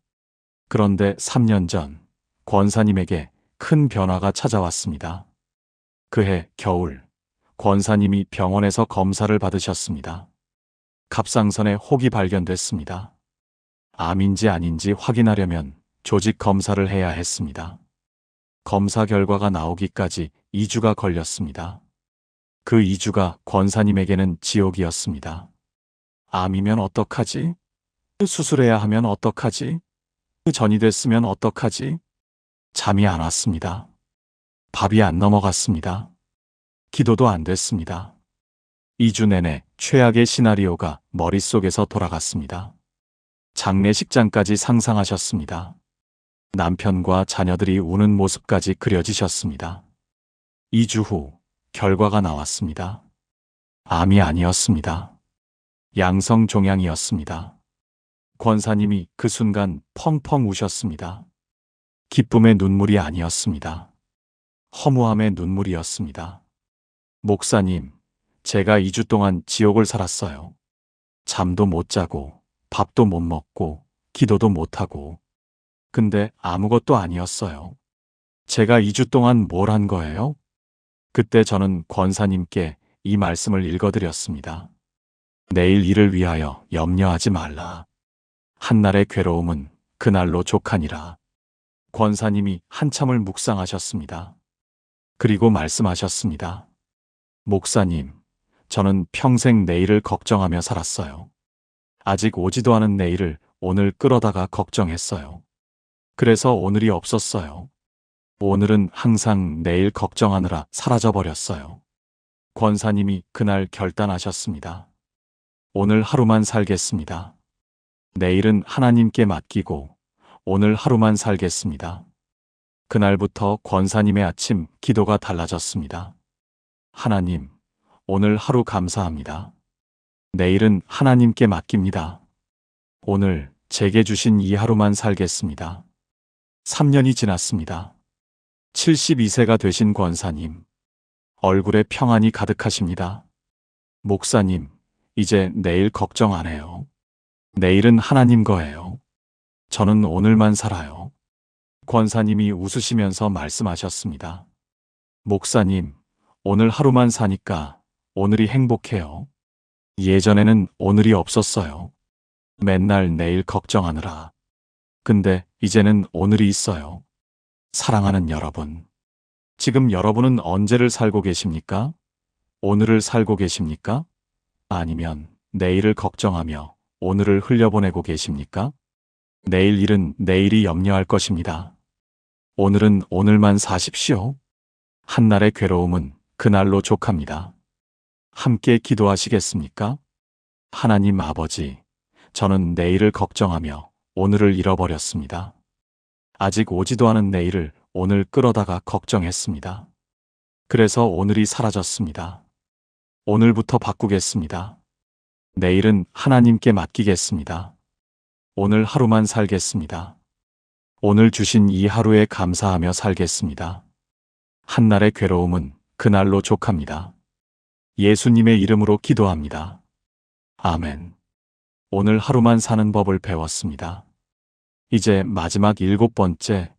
그런데 3년 전 권사님에게 큰 변화가 찾아왔습니다. 그해 겨울 권사님이 병원에서 검사를 받으셨습니다. 갑상선에 혹이 발견됐습니다. 암인지 아닌지 확인하려면 조직 검사를 해야 했습니다. 검사 결과가 나오기까지 2주가 걸렸습니다. 그 2주가 권사님에게는 지옥이었습니다. 암이면 어떡하지? 수술해야 하면 어떡하지? 전이 됐으면 어떡하지? 잠이 안 왔습니다. 밥이 안 넘어갔습니다. 기도도 안 됐습니다. 2주 내내 최악의 시나리오가 머릿속에서 돌아갔습니다. 장례식장까지 상상하셨습니다. 남편과 자녀들이 우는 모습까지 그려지셨습니다. 2주 후 결과가 나왔습니다. 암이 아니었습니다. 양성 종양이었습니다. 권사님이 그 순간 펑펑 우셨습니다. 기쁨의 눈물이 아니었습니다. 허무함의 눈물이었습니다. 목사님, 제가 2주 동안 지옥을 살았어요. 잠도 못 자고, 밥도 못 먹고, 기도도 못 하고. 근데 아무것도 아니었어요. 제가 2주 동안 뭘 한 거예요? 그때 저는 권사님께 이 말씀을 읽어드렸습니다. 내일 일을 위하여 염려하지 말라. 한날의 괴로움은 그날로 족하니라. 권사님이 한참을 묵상하셨습니다. 그리고 말씀하셨습니다. 목사님, 저는 평생 내일을 걱정하며 살았어요. 아직 오지도 않은 내일을 오늘 끌어다가 걱정했어요. 그래서 오늘이 없었어요. 오늘은 항상 내일 걱정하느라 사라져버렸어요. 권사님이 그날 결단하셨습니다. 오늘 하루만 살겠습니다. 내일은 하나님께 맡기고 오늘 하루만 살겠습니다. 그날부터 권사님의 아침 기도가 달라졌습니다. 하나님, 오늘 하루 감사합니다. 내일은 하나님께 맡깁니다. 오늘 제게 주신 이 하루만 살겠습니다. 3년이 지났습니다. 72세가 되신 권사님, 얼굴에 평안이 가득하십니다. 목사님, 이제 내일 걱정 안 해요. 내일은 하나님 거예요. 저는 오늘만 살아요. 권사님이 웃으시면서 말씀하셨습니다. 목사님, 오늘 하루만 사니까 오늘이 행복해요. 예전에는 오늘이 없었어요. 맨날 내일 걱정하느라. 근데 이제는 오늘이 있어요. 사랑하는 여러분. 지금 여러분은 언제를 살고 계십니까? 오늘을 살고 계십니까? 아니면 내일을 걱정하며 오늘을 흘려보내고 계십니까? 내일 일은 내일이 염려할 것입니다. 오늘은 오늘만 사십시오. 한날의 괴로움은 그날로 족합니다. 함께 기도하시겠습니까? 하나님 아버지, 저는 내일을 걱정하며 오늘을 잃어버렸습니다. 아직 오지도 않은 내일을 오늘 끌어다가 걱정했습니다. 그래서 오늘이 사라졌습니다. 오늘부터 바꾸겠습니다. 내일은 하나님께 맡기겠습니다. 오늘 하루만 살겠습니다. 오늘 주신 이 하루에 감사하며 살겠습니다. 한날의 괴로움은 그날로 족합니다. 예수님의 이름으로 기도합니다. 아멘. 오늘 하루만 사는 법을 배웠습니다. 이제 마지막 7번째,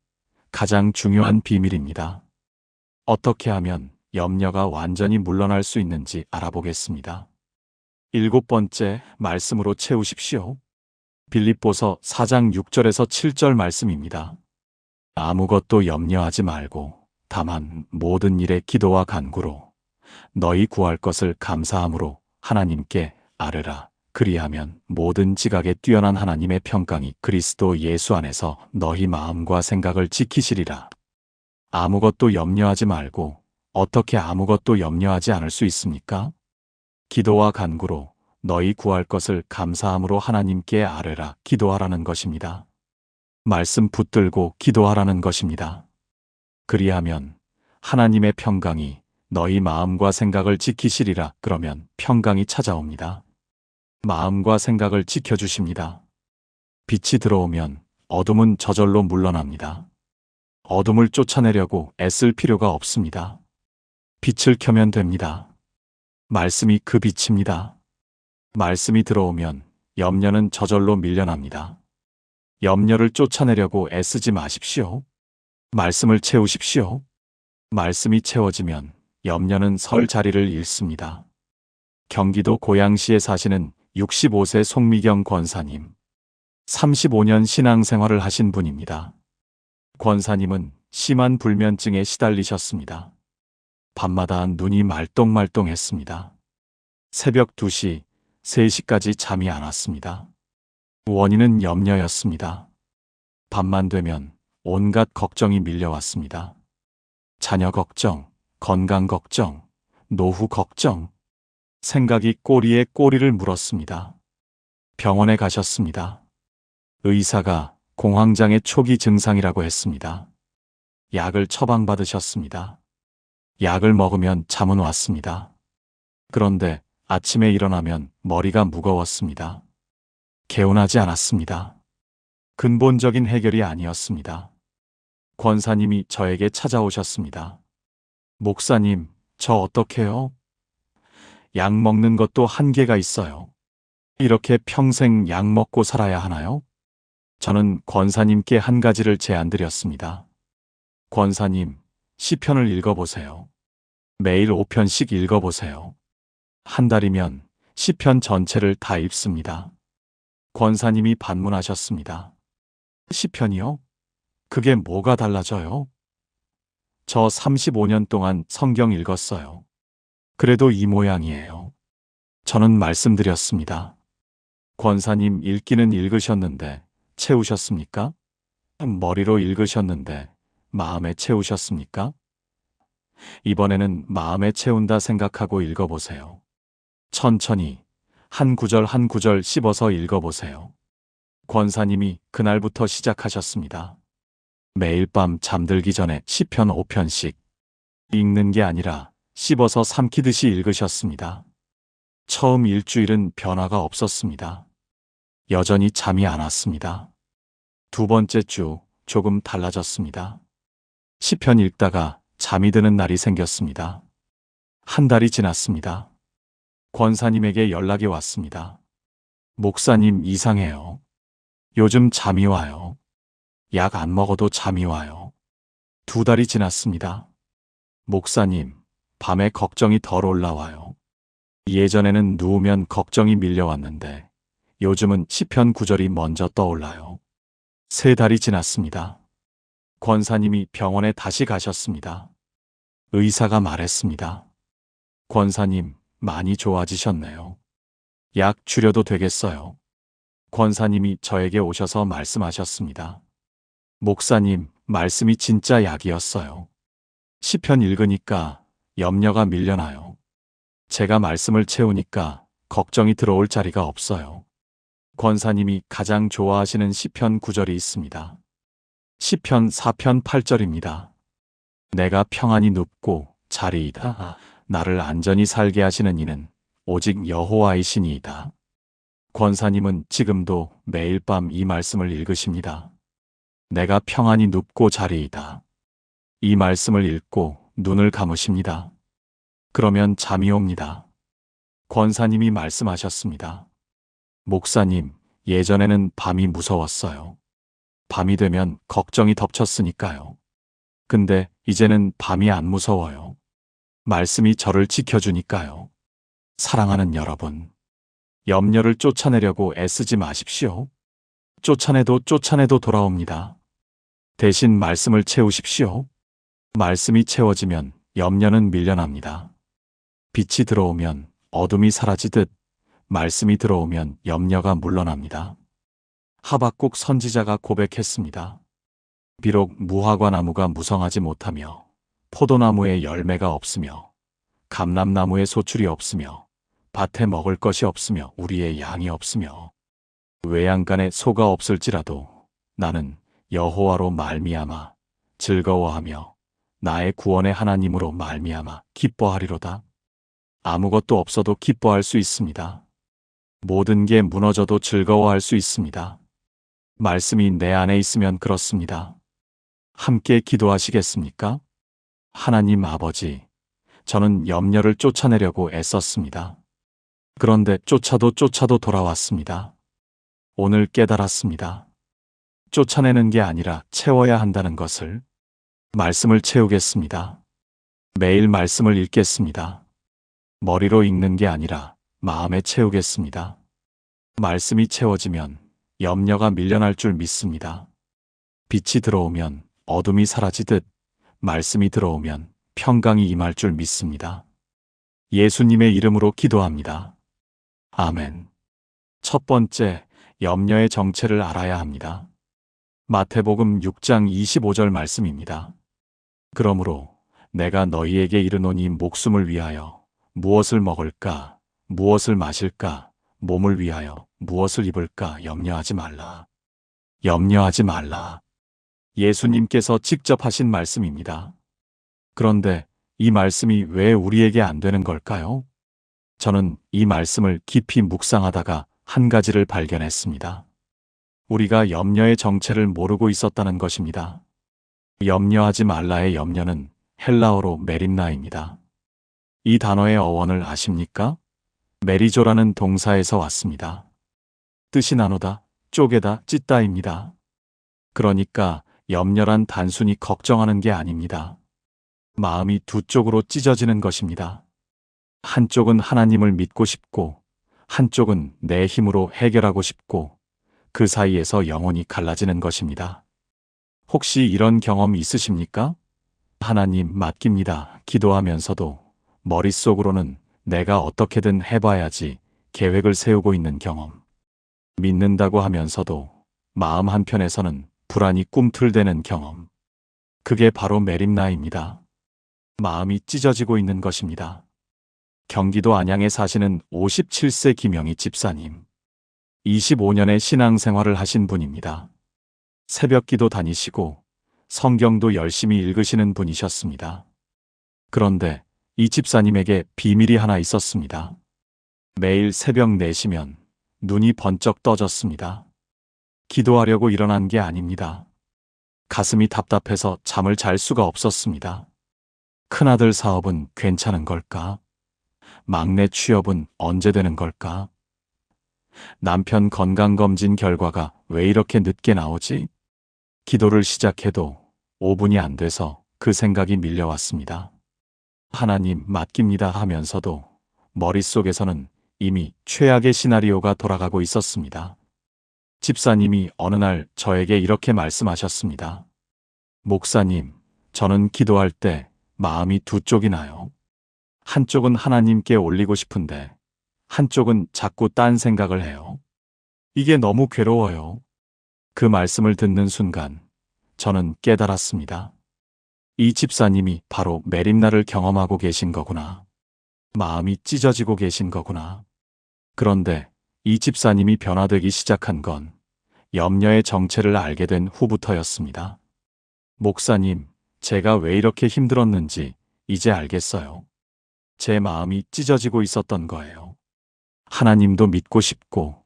가장 중요한 비밀입니다. 어떻게 하면 염려가 완전히 물러날 수 있는지 알아보겠습니다. 7번째, 말씀으로 채우십시오. 빌립보서 4장 6절에서 7절 말씀입니다. 아무것도 염려하지 말고 다만 모든 일에 기도와 간구로 너희 구할 것을 감사함으로 하나님께 아뢰라. 그리하면 모든 지각에 뛰어난 하나님의 평강이 그리스도 예수 안에서 너희 마음과 생각을 지키시리라. 아무것도 염려하지 말고 어떻게 아무것도 염려하지 않을 수 있습니까? 기도와 간구로 너희 구할 것을 감사함으로 하나님께 아뢰라. 기도하라는 것입니다. 말씀 붙들고 기도하라는 것입니다. 그리하면 하나님의 평강이 너희 마음과 생각을 지키시리라. 그러면 평강이 찾아옵니다. 마음과 생각을 지켜주십니다. 빛이 들어오면 어둠은 저절로 물러납니다. 어둠을 쫓아내려고 애쓸 필요가 없습니다. 빛을 켜면 됩니다. 말씀이 그 빛입니다. 말씀이 들어오면 염려는 저절로 밀려납니다. 염려를 쫓아내려고 애쓰지 마십시오. 말씀을 채우십시오. 말씀이 채워지면 염려는 설 자리를 잃습니다. 경기도 고양시에 사시는 65세 송미경 권사님. 35년 신앙생활을 하신 분입니다. 권사님은 심한 불면증에 시달리셨습니다. 밤마다 눈이 말똥말똥했습니다. 새벽 2시, 3시까지 잠이 안 왔습니다. 원인은 염려였습니다. 밤만 되면 온갖 걱정이 밀려왔습니다. 자녀 걱정, 건강 걱정, 노후 걱정, 생각이 꼬리에 꼬리를 물었습니다. 병원에 가셨습니다. 의사가 공황장애 초기 증상이라고 했습니다. 약을 처방받으셨습니다. 약을 먹으면 잠은 왔습니다. 그런데 아침에 일어나면 머리가 무거웠습니다. 개운하지 않았습니다. 근본적인 해결이 아니었습니다. 권사님이 저에게 찾아오셨습니다. 목사님, 저 어떡해요? 약 먹는 것도 한계가 있어요. 이렇게 평생 약 먹고 살아야 하나요? 저는 권사님께 한 가지를 제안드렸습니다. 권사님, 시편을 읽어보세요. 매일 5편씩 읽어보세요. 한 달이면 시편 전체를 다 읽습니다. 권사님이 반문하셨습니다. 시편이요? 그게 뭐가 달라져요? 저 35년 동안 성경 읽었어요. 그래도 이 모양이에요. 저는 말씀드렸습니다. 권사님, 읽기는 읽으셨는데 채우셨습니까? 머리로 읽으셨는데 마음에 채우셨습니까? 이번에는 마음에 채운다 생각하고 읽어보세요. 천천히 한 구절 한 구절 씹어서 읽어보세요. 권사님이 그날부터 시작하셨습니다. 매일 밤 잠들기 전에 시편 5편씩 읽는 게 아니라 씹어서 삼키듯이 읽으셨습니다. 처음 일주일은 변화가 없었습니다. 여전히 잠이 안 왔습니다. 두 번째 주 조금 달라졌습니다. 시편 읽다가 잠이 드는 날이 생겼습니다. 한 달이 지났습니다. 권사님에게 연락이 왔습니다. 목사님, 이상해요. 요즘 잠이 와요. 약 안 먹어도 잠이 와요. 두 달이 지났습니다. 목사님, 밤에 걱정이 덜 올라와요. 예전에는 누우면 걱정이 밀려왔는데 요즘은 시편 구절이 먼저 떠올라요. 세 달이 지났습니다. 권사님이 병원에 다시 가셨습니다. 의사가 말했습니다. 권사님, 많이 좋아지셨네요. 약 줄여도 되겠어요. 권사님이 저에게 오셔서 말씀하셨습니다. 목사님, 말씀이 진짜 약이었어요. 시편 읽으니까 염려가 밀려나요. 제가 말씀을 채우니까 걱정이 들어올 자리가 없어요. 권사님이 가장 좋아하시는 시편 구절이 있습니다. 시편 4편 8절입니다. 내가 평안히 눕고 자리이다. 나를 안전히 살게 하시는 이는 오직 여호와이시니이다. 권사님은 지금도 매일 밤 이 말씀을 읽으십니다. 내가 평안히 눕고 자리이다. 이 말씀을 읽고 눈을 감으십니다. 그러면 잠이 옵니다. 권사님이 말씀하셨습니다. 목사님, 예전에는 밤이 무서웠어요. 밤이 되면 걱정이 덮쳤으니까요. 근데 이제는 밤이 안 무서워요. 말씀이 저를 지켜주니까요. 사랑하는 여러분, 염려를 쫓아내려고 애쓰지 마십시오. 쫓아내도 돌아옵니다. 대신 말씀을 채우십시오. 말씀이 채워지면 염려는 밀려납니다. 빛이 들어오면 어둠이 사라지듯 말씀이 들어오면 염려가 물러납니다. 하박국 선지자가 고백했습니다. 비록 무화과 나무가 무성하지 못하며 포도나무에 열매가 없으며 감람나무에 소출이 없으며 밭에 먹을 것이 없으며 우리의 양이 없으며 외양간에 소가 없을지라도 나는 여호와로 말미암아 즐거워하며 나의 구원의 하나님으로 말미암아 기뻐하리로다. 아무것도 없어도 기뻐할 수 있습니다. 모든 게 무너져도 즐거워할 수 있습니다. 말씀이 내 안에 있으면 그렇습니다. 함께 기도하시겠습니까? 하나님 아버지, 저는 염려를 쫓아내려고 애썼습니다. 그런데 쫓아도 돌아왔습니다. 오늘 깨달았습니다. 쫓아내는 게 아니라 채워야 한다는 것을. 말씀을 채우겠습니다. 매일 말씀을 읽겠습니다. 머리로 읽는 게 아니라 마음에 채우겠습니다. 말씀이 채워지면 염려가 밀려날 줄 믿습니다. 빛이 들어오면 어둠이 사라지듯 말씀이 들어오면 평강이 임할 줄 믿습니다. 예수님의 이름으로 기도합니다. 아멘. 첫 번째, 염려의 정체를 알아야 합니다. 마태복음 6장 25절 말씀입니다. 그러므로 내가 너희에게 이르노니 목숨을 위하여 무엇을 먹을까, 무엇을 마실까, 몸을 위하여 무엇을 입을까 염려하지 말라. 염려하지 말라. 예수님께서 직접 하신 말씀입니다. 그런데 이 말씀이 왜 우리에게 안 되는 걸까요? 저는 이 말씀을 깊이 묵상하다가 한 가지를 발견했습니다. 우리가 염려의 정체를 모르고 있었다는 것입니다. 염려하지 말라의 염려는 헬라어로 메림나입니다. 이 단어의 어원을 아십니까? 메리조라는 동사에서 왔습니다. 뜻이 나누다, 쪼개다, 찢다입니다. 그러니까 염려란 단순히 걱정하는 게 아닙니다. 마음이 두 쪽으로 찢어지는 것입니다. 한쪽은 하나님을 믿고 싶고 한쪽은 내 힘으로 해결하고 싶고 그 사이에서 영혼이 갈라지는 것입니다. 혹시 이런 경험 있으십니까? 하나님 맡깁니다. 기도하면서도 머릿속으로는 내가 어떻게든 해봐야지 계획을 세우고 있는 경험. 믿는다고 하면서도 마음 한편에서는 불안이 꿈틀대는 경험. 그게 바로 메림나입니다. 마음이 찢어지고 있는 것입니다. 경기도 안양에 사시는 57세 김영희 집사님. 25년의 신앙생활을 하신 분입니다. 새벽기도 다니시고 성경도 열심히 읽으시는 분이셨습니다. 그런데 이 집사님에게 비밀이 하나 있었습니다. 매일 새벽 4시면 눈이 번쩍 떠졌습니다. 기도하려고 일어난 게 아닙니다. 가슴이 답답해서 잠을 잘 수가 없었습니다. 큰아들 사업은 괜찮은 걸까? 막내 취업은 언제 되는 걸까? 남편 건강검진 결과가 왜 이렇게 늦게 나오지? 기도를 시작해도 5분이 안 돼서 그 생각이 밀려왔습니다. 하나님 맡깁니다 하면서도 머릿속에서는 이미 최악의 시나리오가 돌아가고 있었습니다. 집사님이 어느 날 저에게 이렇게 말씀하셨습니다. 목사님, 저는 기도할 때 마음이 두 쪽이 나요. 한쪽은 하나님께 올리고 싶은데 한쪽은 자꾸 딴 생각을 해요. 이게 너무 괴로워요. 그 말씀을 듣는 순간 저는 깨달았습니다. 이 집사님이 바로 메림나를 경험하고 계신 거구나. 마음이 찢어지고 계신 거구나. 그런데 이 집사님이 변화되기 시작한 건 염려의 정체를 알게 된 후부터였습니다. 목사님, 제가 왜 이렇게 힘들었는지 이제 알겠어요. 제 마음이 찢어지고 있었던 거예요. 하나님도 믿고 싶고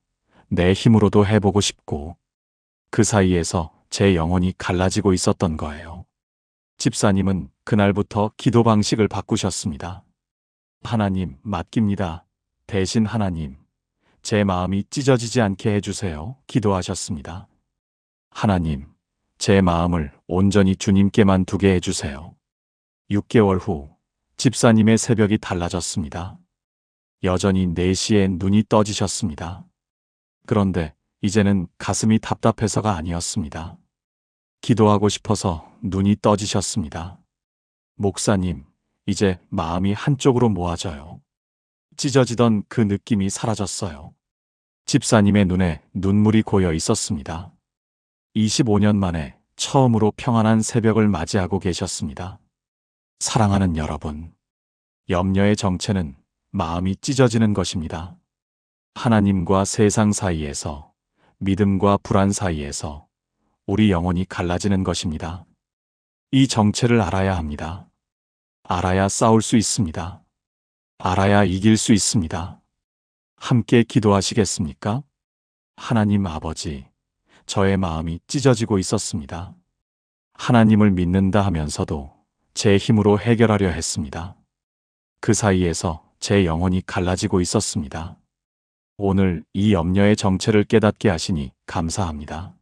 내 힘으로도 해보고 싶고 그 사이에서 제 영혼이 갈라지고 있었던 거예요. 집사님은 그날부터 기도 방식을 바꾸셨습니다. 하나님 맡깁니다. 대신 하나님, 제 마음이 찢어지지 않게 해주세요. 기도하셨습니다. 하나님, 제 마음을 온전히 주님께만 두게 해주세요. 6개월 후 집사님의 새벽이 달라졌습니다. 여전히 4시에 눈이 떠지셨습니다. 그런데 이제는 가슴이 답답해서가 아니었습니다. 기도하고 싶어서 눈이 떠지셨습니다. 목사님, 이제 마음이 한쪽으로 모아져요. 찢어지던 그 느낌이 사라졌어요. 집사님의 눈에 눈물이 고여 있었습니다. 25년 만에 처음으로 평안한 새벽을 맞이하고 계셨습니다. 사랑하는 여러분, 염려의 정체는 마음이 찢어지는 것입니다. 하나님과 세상 사이에서, 믿음과 불안 사이에서 우리 영혼이 갈라지는 것입니다. 이 정체를 알아야 합니다. 알아야 싸울 수 있습니다. 알아야 이길 수 있습니다. 함께 기도하시겠습니까? 하나님 아버지, 저의 마음이 찢어지고 있었습니다. 하나님을 믿는다 하면서도 제 힘으로 해결하려 했습니다. 그 사이에서 제 영혼이 갈라지고 있었습니다. 오늘 이 염려의 정체를 깨닫게 하시니 감사합니다.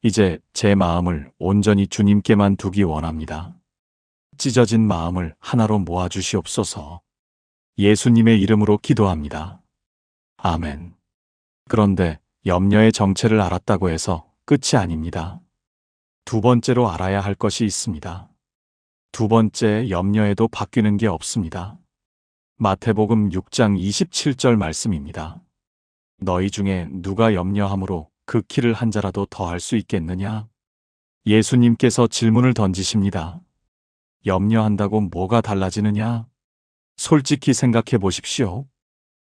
이제 제 마음을 온전히 주님께만 두기 원합니다. 찢어진 마음을 하나로 모아주시옵소서. 예수님의 이름으로 기도합니다. 아멘. 그런데 염려의 정체를 알았다고 해서 끝이 아닙니다. 두 번째로 알아야 할 것이 있습니다. 두 번째 염려에도 바뀌는 게 없습니다. 마태복음 6장 27절 말씀입니다. 너희 중에 누가 염려함으로 그 키를 한 자라도 더할 수 있겠느냐? 예수님께서 질문을 던지십니다. 염려한다고 뭐가 달라지느냐? 솔직히 생각해 보십시오.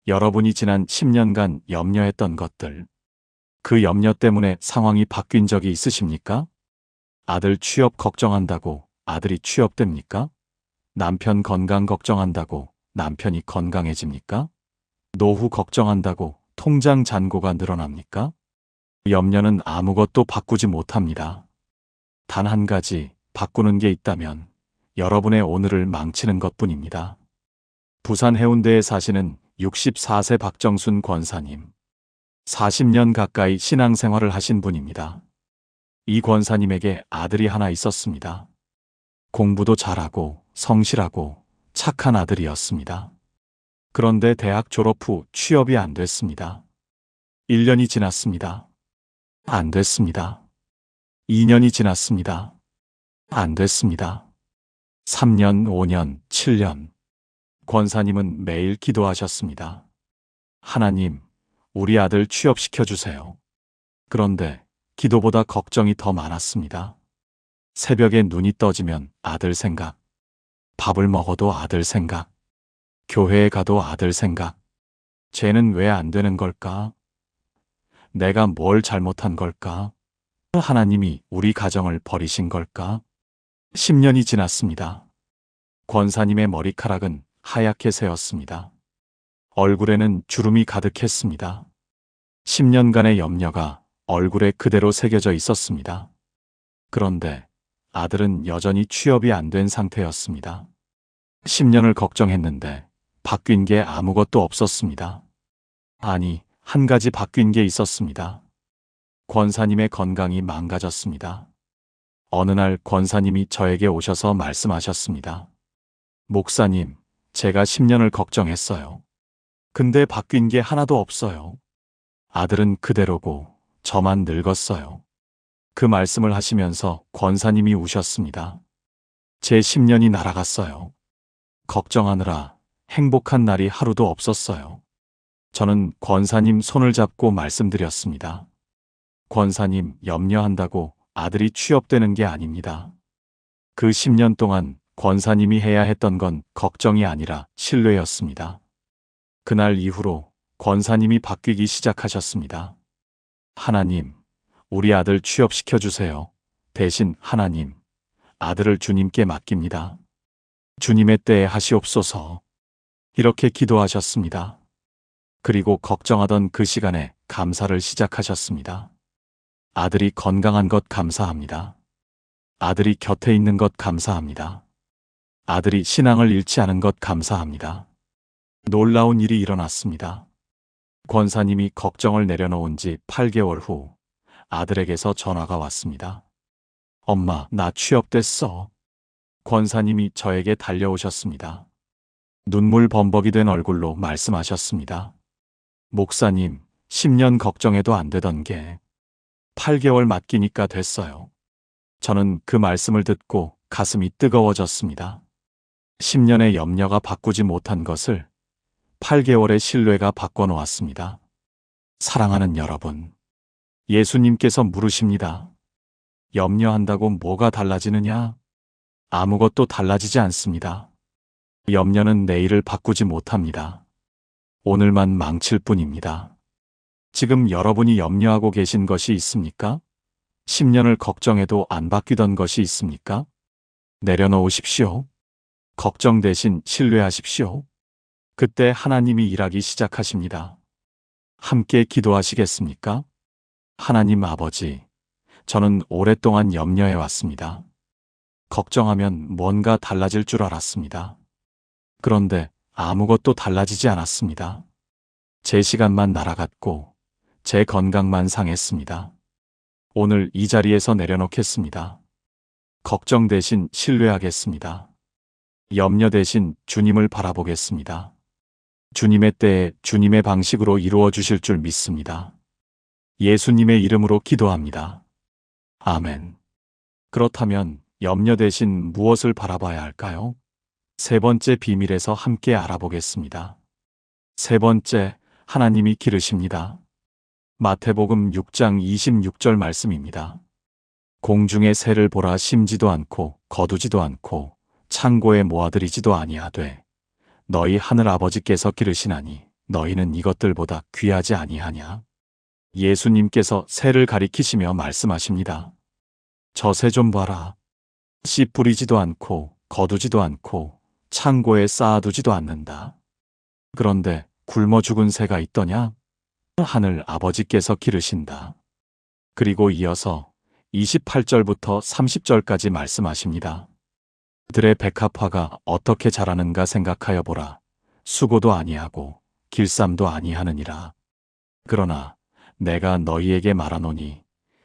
여러분이 지난 10년간 염려했던 것들, 그 염려 때문에 상황이 바뀐 적이 있으십니까? 아들 취업 걱정한다고 아들이 취업됩니까? 남편 건강 걱정한다고 남편이 건강해집니까? 노후 걱정한다고 통장 잔고가 늘어납니까? 염려는 아무것도 바꾸지 못합니다. 단 한 가지 바꾸는 게 있다면 여러분의 오늘을 망치는 것뿐입니다. 부산 해운대에 사시는 64세 박정순 권사님. 40년 가까이 신앙생활을 하신 분입니다. 이 권사님에게 아들이 하나 있었습니다. 공부도 잘하고 성실하고 착한 아들이었습니다. 그런데 대학 졸업 후 취업이 안 됐습니다. 1년이 지났습니다. 안 됐습니다. 2년이 지났습니다. 안 됐습니다. 3년, 5년, 7년. 권사님은 매일 기도하셨습니다. 하나님, 우리 아들 취업시켜 주세요. 그런데 기도보다 걱정이 더 많았습니다. 새벽에 눈이 떠지면 아들 생각, 밥을 먹어도 아들 생각, 교회에 가도 아들 생각. 쟤는 왜 안 되는 걸까? 내가 뭘 잘못한 걸까? 하나님이 우리 가정을 버리신 걸까? 10년이 지났습니다. 권사님의 머리카락은 하얗게 새었습니다. 얼굴에는 주름이 가득했습니다. 10년간의 염려가 얼굴에 그대로 새겨져 있었습니다. 그런데 아들은 여전히 취업이 안 된 상태였습니다. 10년을 걱정했는데 바뀐 게 아무것도 없었습니다. 아니, 한 가지 바뀐 게 있었습니다. 권사님의 건강이 망가졌습니다. 어느 날 권사님이 저에게 오셔서 말씀하셨습니다. 목사님, 제가 10년을 걱정했어요. 근데 바뀐 게 하나도 없어요. 아들은 그대로고 저만 늙었어요. 그 말씀을 하시면서 권사님이 우셨습니다. 제 10년이 날아갔어요. 걱정하느라 행복한 날이 하루도 없었어요. 저는 권사님 손을 잡고 말씀드렸습니다. 권사님, 염려한다고 아들이 취업되는 게 아닙니다. 그 10년 동안 권사님이 해야 했던 건 걱정이 아니라 신뢰였습니다. 그날 이후로 권사님이 바뀌기 시작하셨습니다. 하나님, 우리 아들 취업시켜 주세요. 대신 하나님, 아들을 주님께 맡깁니다. 주님의 때에 하시옵소서. 이렇게 기도하셨습니다. 그리고 걱정하던 그 시간에 감사를 시작하셨습니다. 아들이 건강한 것 감사합니다. 아들이 곁에 있는 것 감사합니다. 아들이 신앙을 잃지 않은 것 감사합니다. 놀라운 일이 일어났습니다. 권사님이 걱정을 내려놓은 지 8개월 후 아들에게서 전화가 왔습니다. 엄마, 나 취업됐어. 권사님이 저에게 달려오셨습니다. 눈물 범벅이 된 얼굴로 말씀하셨습니다. 목사님, 10년 걱정해도 안 되던 게 8개월 맡기니까 됐어요. 저는 그 말씀을 듣고 가슴이 뜨거워졌습니다. 10년의 염려가 바꾸지 못한 것을 8개월의 신뢰가 바꿔놓았습니다. 사랑하는 여러분, 예수님께서 물으십니다. 염려한다고 뭐가 달라지느냐? 아무것도 달라지지 않습니다. 염려는 내일을 바꾸지 못합니다. 오늘만 망칠 뿐입니다. 지금 여러분이 염려하고 계신 것이 있습니까? 10년을 걱정해도 안 바뀌던 것이 있습니까? 내려놓으십시오. 걱정 대신 신뢰하십시오. 그때 하나님이 일하기 시작하십니다. 함께 기도하시겠습니까? 하나님 아버지, 저는 오랫동안 염려해 왔습니다. 걱정하면 뭔가 달라질 줄 알았습니다. 그런데 아무것도 달라지지 않았습니다. 제 시간만 날아갔고 제 건강만 상했습니다. 오늘 이 자리에서 내려놓겠습니다. 걱정 대신 신뢰하겠습니다. 염려 대신 주님을 바라보겠습니다. 주님의 때에 주님의 방식으로 이루어 주실 줄 믿습니다. 예수님의 이름으로 기도합니다. 아멘. 그렇다면 염려 대신 무엇을 바라봐야 할까요? 세 번째 비밀에서 함께 알아보겠습니다. 세 번째, 하나님이 기르십니다. 마태복음 6장 26절 말씀입니다. 공중의 새를 보라, 심지도 않고 거두지도 않고 창고에 모아들이지도 아니하되 너희 하늘 아버지께서 기르시나니 너희는 이것들보다 귀하지 아니하냐? 예수님께서 새를 가리키시며 말씀하십니다. 저 새 좀 봐라. 씨 뿌리지도 않고 거두지도 않고 창고에 쌓아두지도 않는다. 그런데 굶어 죽은 새가 있더냐? 하늘 아버지께서 기르신다. 그리고 이어서 28절부터 30절까지 말씀하십니다. 들의 백합화가 어떻게 자라는가 생각하여 보라. 수고도 아니하고 길쌈도 아니하느니라. 그러나 내가 너희에게 말하노니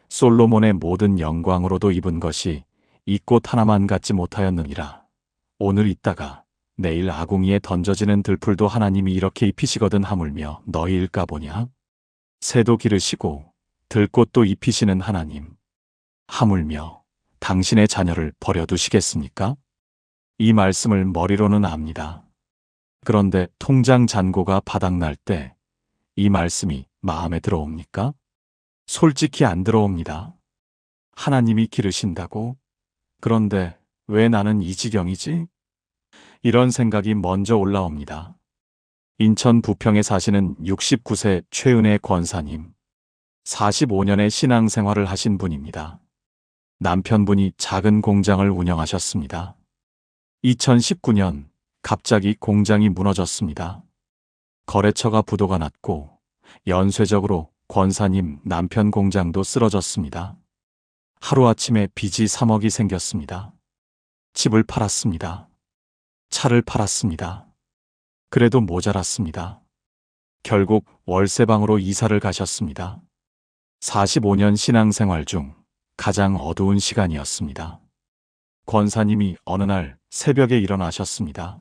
솔로몬의 모든 영광으로도 입은 것이 이 꽃 하나만 갖지 못하였느니라. 오늘 있다가 내일 아궁이에 던져지는 들풀도 하나님이 이렇게 입히시거든 하물며 너희일까 보냐? 새도 기르시고 들꽃도 입히시는 하나님, 하물며 당신의 자녀를 버려두시겠습니까? 이 말씀을 머리로는 압니다. 그런데 통장 잔고가 바닥날 때 이 말씀이 마음에 들어옵니까? 솔직히 안 들어옵니다. 하나님이 기르신다고? 그런데 왜 나는 이 지경이지? 이런 생각이 먼저 올라옵니다. 인천 부평에 사시는 69세 최은혜 권사님. 45년의 신앙생활을 하신 분입니다. 남편분이 작은 공장을 운영하셨습니다. 2019년 갑자기 공장이 무너졌습니다. 거래처가 부도가 났고 연쇄적으로 권사님 남편 공장도 쓰러졌습니다. 하루아침에 빚이 3억이 생겼습니다. 집을 팔았습니다. 차를 팔았습니다. 그래도 모자랐습니다. 결국 월세방으로 이사를 가셨습니다. 45년 신앙생활 중 가장 어두운 시간이었습니다. 권사님이 어느 날 새벽에 일어나셨습니다.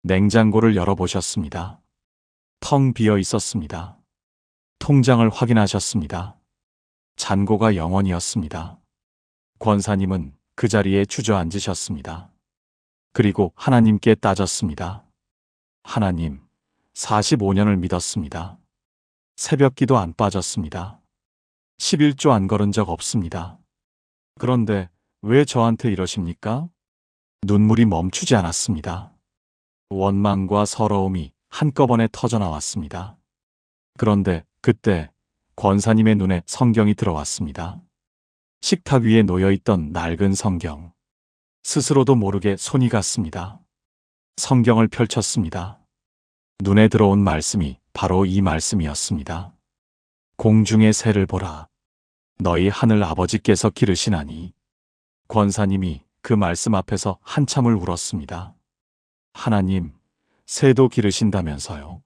냉장고를 열어보셨습니다. 텅 비어 있었습니다. 통장을 확인하셨습니다. 잔고가 0원이었습니다. 권사님은 그 자리에 주저앉으셨습니다. 그리고 하나님께 따졌습니다. 하나님, 45년을 믿었습니다. 새벽기도 안 빠졌습니다. 11조 안 걸은 적 없습니다. 그런데 왜 저한테 이러십니까? 눈물이 멈추지 않았습니다. 원망과 서러움이 한꺼번에 터져나왔습니다. 그런데 그때 권사님의 눈에 성경이 들어왔습니다. 식탁 위에 놓여있던 낡은 성경. 스스로도 모르게 손이 갔습니다. 성경을 펼쳤습니다. 눈에 들어온 말씀이 바로 이 말씀이었습니다. 공중의 새를 보라. 너희 하늘 아버지께서 기르시나니. 권사님이 그 말씀 앞에서 한참을 울었습니다. 하나님, 새도 기르신다면서요.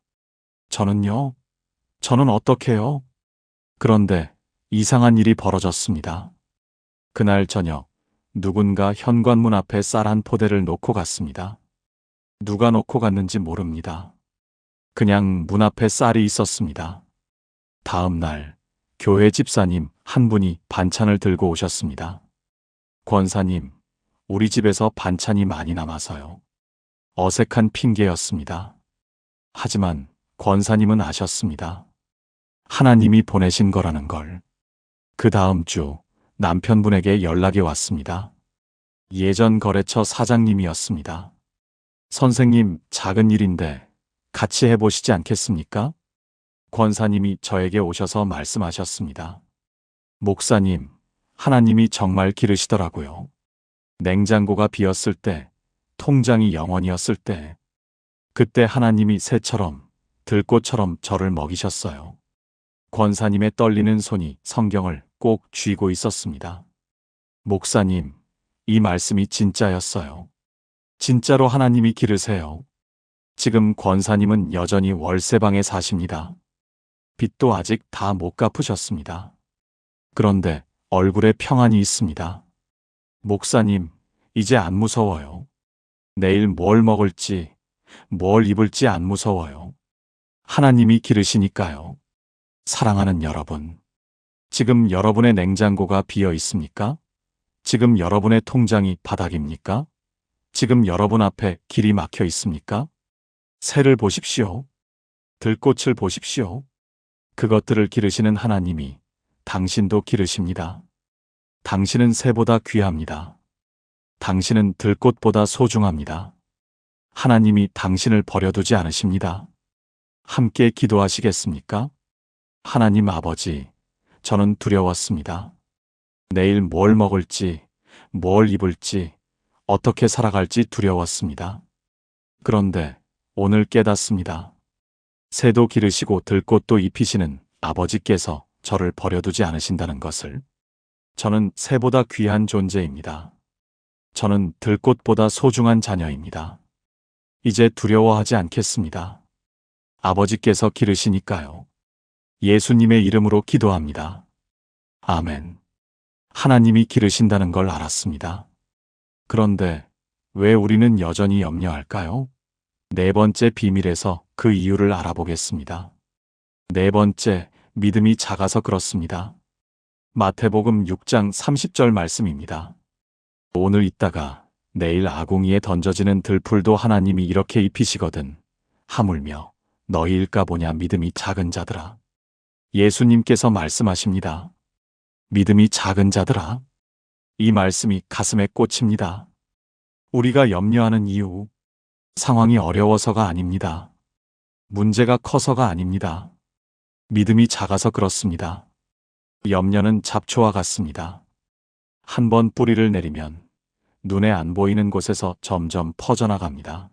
저는요? 저는 어떡해요? 그런데 이상한 일이 벌어졌습니다. 그날 저녁 누군가 현관문 앞에 쌀 한 포대를 놓고 갔습니다. 누가 놓고 갔는지 모릅니다. 그냥 문 앞에 쌀이 있었습니다. 다음 날 교회 집사님 한 분이 반찬을 들고 오셨습니다. 권사님, 우리 집에서 반찬이 많이 남아서요. 어색한 핑계였습니다. 하지만 권사님은 아셨습니다. 하나님이 보내신 거라는 걸. 그 다음 주 남편분에게 연락이 왔습니다. 예전 거래처 사장님이었습니다. 선생님, 작은 일인데 같이 해보시지 않겠습니까? 권사님이 저에게 오셔서 말씀하셨습니다. 목사님, 하나님이 정말 기르시더라고요. 냉장고가 비었을 때, 통장이 0원이었을 때, 그때 하나님이 새처럼, 들꽃처럼 저를 먹이셨어요. 권사님의 떨리는 손이 성경을 꼭 쥐고 있었습니다. 목사님, 이 말씀이 진짜였어요. 진짜로 하나님이 기르세요. 지금 권사님은 여전히 월세방에 사십니다. 빚도 아직 다 못 갚으셨습니다. 그런데 얼굴에 평안이 있습니다. 목사님, 이제 안 무서워요. 내일 뭘 먹을지, 뭘 입을지 안 무서워요. 하나님이 기르시니까요. 사랑하는 여러분, 지금 여러분의 냉장고가 비어 있습니까? 지금 여러분의 통장이 바닥입니까? 지금 여러분 앞에 길이 막혀 있습니까? 새를 보십시오. 들꽃을 보십시오. 그것들을 기르시는 하나님이 당신도 기르십니다. 당신은 새보다 귀합니다. 당신은 들꽃보다 소중합니다. 하나님이 당신을 버려두지 않으십니다. 함께 기도하시겠습니까? 하나님 아버지, 저는 두려웠습니다. 내일 뭘 먹을지, 뭘 입을지, 어떻게 살아갈지 두려웠습니다. 그런데 오늘 깨닫습니다. 새도 기르시고 들꽃도 입히시는 아버지께서 저를 버려두지 않으신다는 것을. 저는 새보다 귀한 존재입니다. 저는 들꽃보다 소중한 자녀입니다. 이제 두려워하지 않겠습니다. 아버지께서 기르시니까요. 예수님의 이름으로 기도합니다. 아멘. 하나님이 기르신다는 걸 알았습니다. 그런데 왜 우리는 여전히 염려할까요? 네 번째 비밀에서 그 이유를 알아보겠습니다. 네 번째, 믿음이 작아서 그렇습니다. 마태복음 6장 30절 말씀입니다. 오늘 있다가 내일 아궁이에 던져지는 들풀도 하나님이 이렇게 입히시거든. 하물며 너희일까 보냐 믿음이 작은 자들아. 예수님께서 말씀하십니다. 믿음이 작은 자들아. 이 말씀이 가슴에 꽂힙니다. 우리가 염려하는 이유, 상황이 어려워서가 아닙니다. 문제가 커서가 아닙니다. 믿음이 작아서 그렇습니다. 염려는 잡초와 같습니다. 한번 뿌리를 내리면 눈에 안 보이는 곳에서 점점 퍼져나갑니다.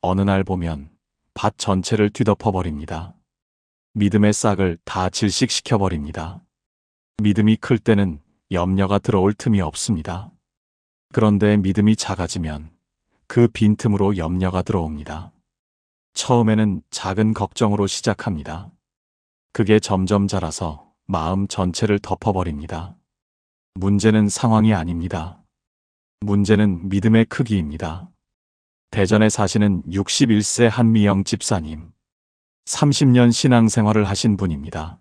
어느 날 보면 밭 전체를 뒤덮어 버립니다. 믿음의 싹을 다 질식시켜 버립니다. 믿음이 클 때는 염려가 들어올 틈이 없습니다. 그런데 믿음이 작아지면 그 빈틈으로 염려가 들어옵니다. 처음에는 작은 걱정으로 시작합니다. 그게 점점 자라서 마음 전체를 덮어버립니다. 문제는 상황이 아닙니다. 문제는 믿음의 크기입니다. 대전에 사시는 61세 한미영 집사님. 30년 신앙생활을 하신 분입니다.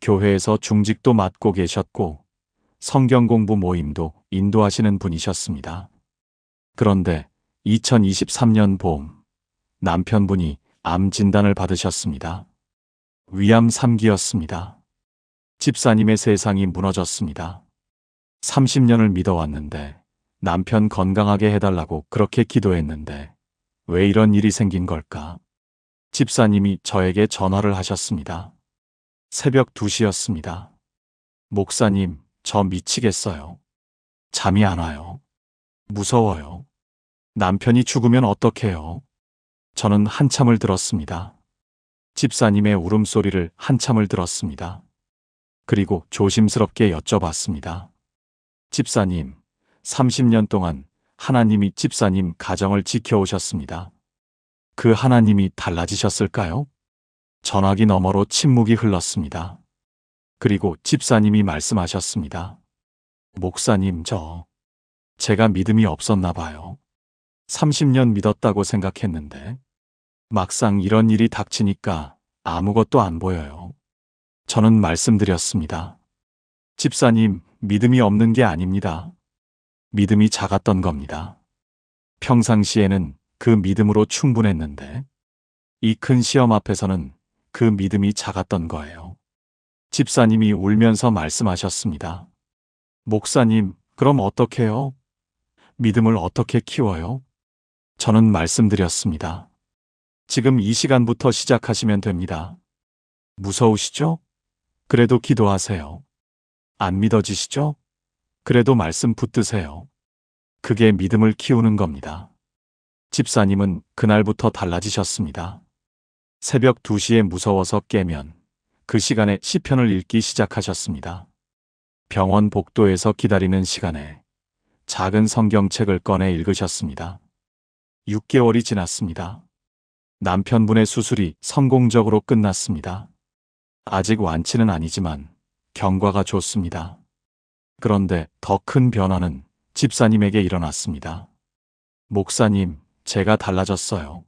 교회에서 중직도 맡고 계셨고 성경 공부 모임도 인도하시는 분이셨습니다. 그런데 2023년 봄 남편분이 암 진단을 받으셨습니다. 위암 3기였습니다. 집사님의 세상이 무너졌습니다. 30년을 믿어왔는데 남편 건강하게 해달라고 그렇게 기도했는데 왜 이런 일이 생긴 걸까? 집사님이 저에게 전화를 하셨습니다. 새벽 2시였습니다. 목사님, 저 미치겠어요. 잠이 안 와요. 무서워요. 남편이 죽으면 어떡해요? 저는 한참을 들었습니다. 집사님의 울음소리를 한참을 들었습니다. 그리고 조심스럽게 여쭤봤습니다. 집사님, 30년 동안 하나님이 집사님 가정을 지켜오셨습니다. 그 하나님이 달라지셨을까요? 전화기 너머로 침묵이 흘렀습니다. 그리고 집사님이 말씀하셨습니다. 목사님, 제가 믿음이 없었나 봐요. 30년 믿었다고 생각했는데 막상 이런 일이 닥치니까 아무것도 안 보여요. 저는 말씀드렸습니다. 집사님, 믿음이 없는 게 아닙니다. 믿음이 작았던 겁니다. 평상시에는 그 믿음으로 충분했는데 이 큰 시험 앞에서는 그 믿음이 작았던 거예요. 집사님이 울면서 말씀하셨습니다. 목사님, 그럼 어떡해요? 믿음을 어떻게 키워요? 저는 말씀드렸습니다. 지금 이 시간부터 시작하시면 됩니다. 무서우시죠? 그래도 기도하세요. 안 믿어지시죠? 그래도 말씀 붙드세요. 그게 믿음을 키우는 겁니다. 집사님은 그날부터 달라지셨습니다. 새벽 2시에 무서워서 깨면 그 시간에 시편을 읽기 시작하셨습니다. 병원 복도에서 기다리는 시간에 작은 성경책을 꺼내 읽으셨습니다. 6개월이 지났습니다. 남편분의 수술이 성공적으로 끝났습니다. 아직 완치는 아니지만 경과가 좋습니다. 그런데 더 큰 변화는 집사님에게 일어났습니다. 목사님, 제가 달라졌어요.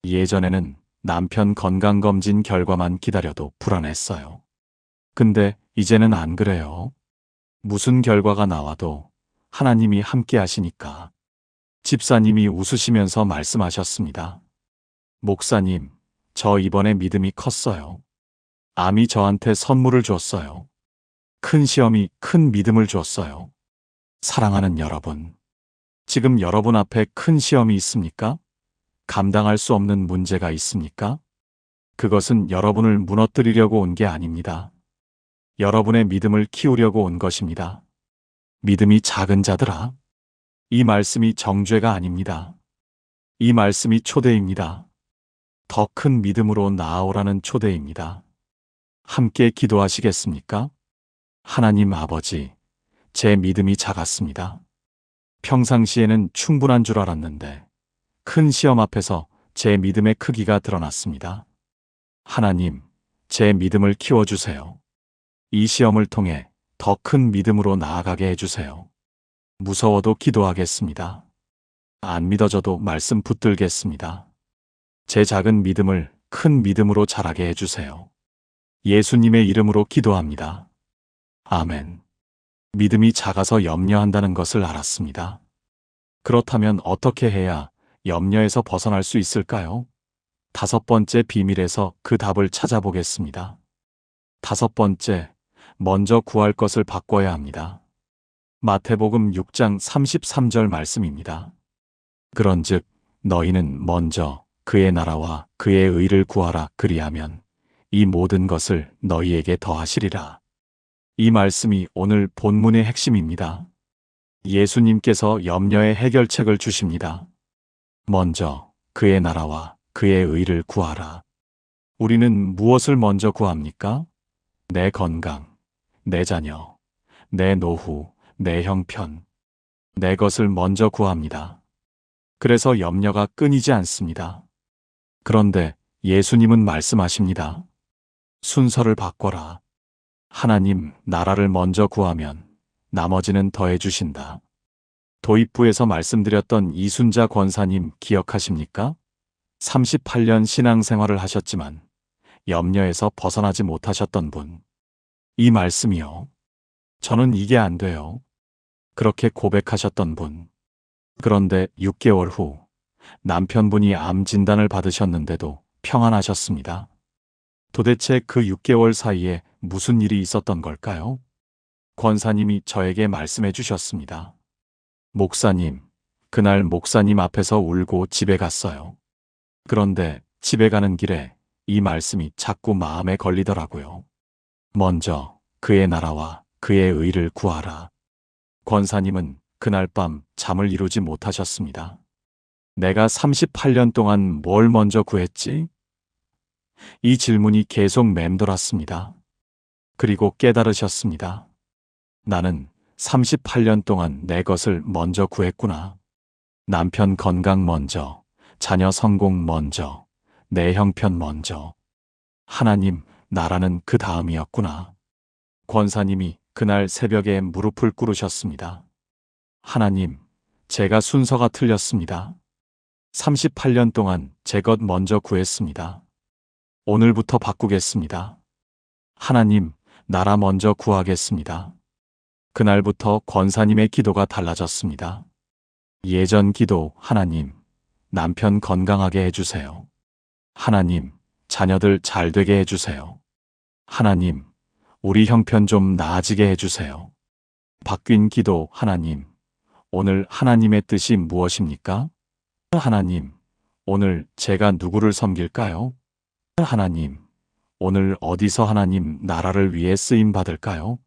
예전에는 남편 건강검진 결과만 기다려도 불안했어요. 근데 이제는 안 그래요. 무슨 결과가 나와도 하나님이 함께 하시니까. 집사님이 웃으시면서 말씀하셨습니다. 목사님, 저 이번에 믿음이 컸어요. 암이 저한테 선물을 줬어요. 큰 시험이 큰 믿음을 줬어요. 사랑하는 여러분, 지금 여러분 앞에 큰 시험이 있습니까? 감당할 수 없는 문제가 있습니까? 그것은 여러분을 무너뜨리려고 온 게 아닙니다. 여러분의 믿음을 키우려고 온 것입니다. 믿음이 작은 자들아. 이 말씀이 정죄가 아닙니다. 이 말씀이 초대입니다. 더 큰 믿음으로 나아오라는 초대입니다. 함께 기도하시겠습니까? 하나님 아버지, 제 믿음이 작았습니다. 평상시에는 충분한 줄 알았는데 큰 시험 앞에서 제 믿음의 크기가 드러났습니다. 하나님, 제 믿음을 키워주세요. 이 시험을 통해 더 큰 믿음으로 나아가게 해주세요. 무서워도 기도하겠습니다. 안 믿어져도 말씀 붙들겠습니다. 제 작은 믿음을 큰 믿음으로 자라게 해주세요. 예수님의 이름으로 기도합니다. 아멘. 믿음이 작아서 염려한다는 것을 알았습니다. 그렇다면 어떻게 해야 염려에서 벗어날 수 있을까요? 5번째 비밀에서 그 답을 찾아보겠습니다. 5번째, 먼저 구할 것을 바꿔야 합니다. 마태복음 6장 33절 말씀입니다. 그런즉 너희는 먼저 그의 나라와 그의 의를 구하라. 그리하면 이 모든 것을 너희에게 더하시리라. 이 말씀이 오늘 본문의 핵심입니다. 예수님께서 염려의 해결책을 주십니다. 먼저 그의 나라와 그의 의를 구하라. 우리는 무엇을 먼저 구합니까? 내 건강, 내 자녀, 내 노후, 내 형편, 내 것을 먼저 구합니다. 그래서 염려가 끊이지 않습니다. 그런데 예수님은 말씀하십니다. 순서를 바꿔라. 하나님 나라를 먼저 구하면 나머지는 더해 주신다. 도입부에서 말씀드렸던 이순자 권사님 기억하십니까? 38년 신앙생활을 하셨지만 염려에서 벗어나지 못하셨던 분. 이 말씀이요. 저는 이게 안 돼요. 그렇게 고백하셨던 분. 그런데 6개월 후 남편분이 암 진단을 받으셨는데도 평안하셨습니다. 도대체 그 6개월 사이에 무슨 일이 있었던 걸까요? 권사님이 저에게 말씀해 주셨습니다. 목사님, 그날 목사님 앞에서 울고 집에 갔어요. 그런데 집에 가는 길에 이 말씀이 자꾸 마음에 걸리더라고요. 먼저 그의 나라와 그의 의를 구하라. 권사님은 그날 밤 잠을 이루지 못하셨습니다. 내가 38년 동안 뭘 먼저 구했지? 이 질문이 계속 맴돌았습니다. 그리고 깨달으셨습니다. 나는 38년 동안 내 것을 먼저 구했구나. 남편 건강 먼저, 자녀 성공 먼저, 내 형편 먼저. 하나님, 나라는 그 다음이었구나. 권사님이 그날 새벽에 무릎을 꿇으셨습니다. 하나님, 제가 순서가 틀렸습니다. 38년 동안 제 것 먼저 구했습니다. 오늘부터 바꾸겠습니다. 하나님, 나라 먼저 구하겠습니다. 그날부터 권사님의 기도가 달라졌습니다. 예전 기도, 하나님, 남편 건강하게 해주세요. 하나님, 자녀들 잘 되게 해주세요. 하나님, 우리 형편 좀 나아지게 해주세요. 바뀐 기도, 하나님, 오늘 하나님의 뜻이 무엇입니까? 하나님, 오늘 제가 누구를 섬길까요? 하나님, 오늘 어디서 하나님 나라를 위해 쓰임 받을까요?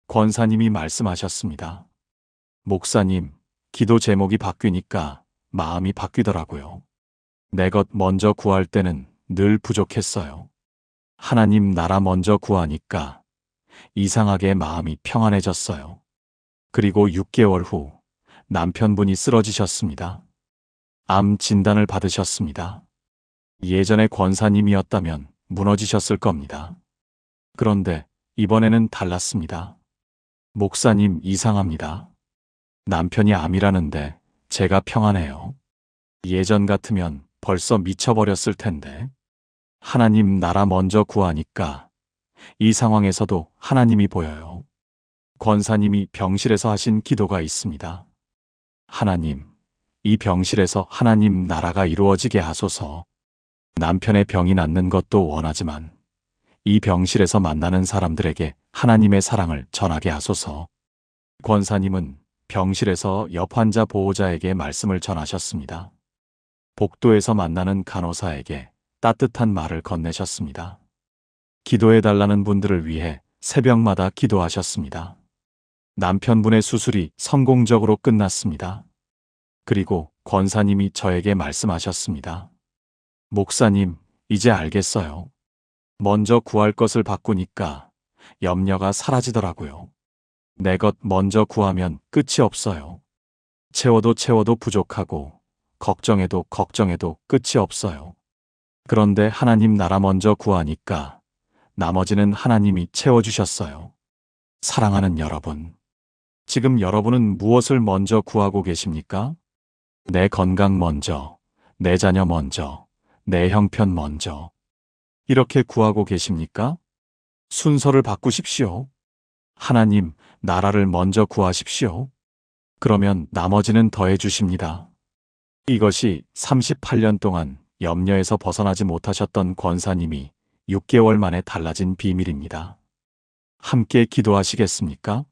권사님이 말씀하셨습니다. 목사님, 기도 제목이 바뀌니까 마음이 바뀌더라고요. 내 것 먼저 구할 때는 늘 부족했어요. 하나님 나라 먼저 구하니까 이상하게 마음이 평안해졌어요. 그리고 6개월 후 남편분이 쓰러지셨습니다. 암 진단을 받으셨습니다. 예전에 권사님이었다면 무너지셨을 겁니다. 그런데 이번에는 달랐습니다. 목사님, 이상합니다. 남편이 암이라는데 제가 평안해요. 예전 같으면 벌써 미쳐버렸을 텐데. 하나님 나라 먼저 구하니까 이 상황에서도 하나님이 보여요. 권사님이 병실에서 하신 기도가 있습니다. 하나님, 이 병실에서 하나님 나라가 이루어지게 하소서. 남편의 병이 낫는 것도 원하지만 이 병실에서 만나는 사람들에게 하나님의 사랑을 전하게 하소서. 권사님은 병실에서 옆 환자 보호자에게 말씀을 전하셨습니다. 복도에서 만나는 간호사에게 따뜻한 말을 건네셨습니다. 기도해달라는 분들을 위해 새벽마다 기도하셨습니다. 남편분의 수술이 성공적으로 끝났습니다. 그리고 권사님이 저에게 말씀하셨습니다. 목사님, 이제 알겠어요. 먼저 구할 것을 바꾸니까 염려가 사라지더라고요. 내 것 먼저 구하면 끝이 없어요. 채워도 부족하고 걱정해도 끝이 없어요. 그런데 하나님 나라 먼저 구하니까 나머지는 하나님이 채워주셨어요. 사랑하는 여러분, 지금 여러분은 무엇을 먼저 구하고 계십니까? 내 건강 먼저, 내 자녀 먼저, 내 형편 먼저. 이렇게 구하고 계십니까? 순서를 바꾸십시오. 하나님, 나라를 먼저 구하십시오. 그러면 나머지는 더해 주십니다. 이것이 38년 동안 염려에서 벗어나지 못하셨던 권사님이 6개월 만에 달라진 비밀입니다. 함께 기도하시겠습니까?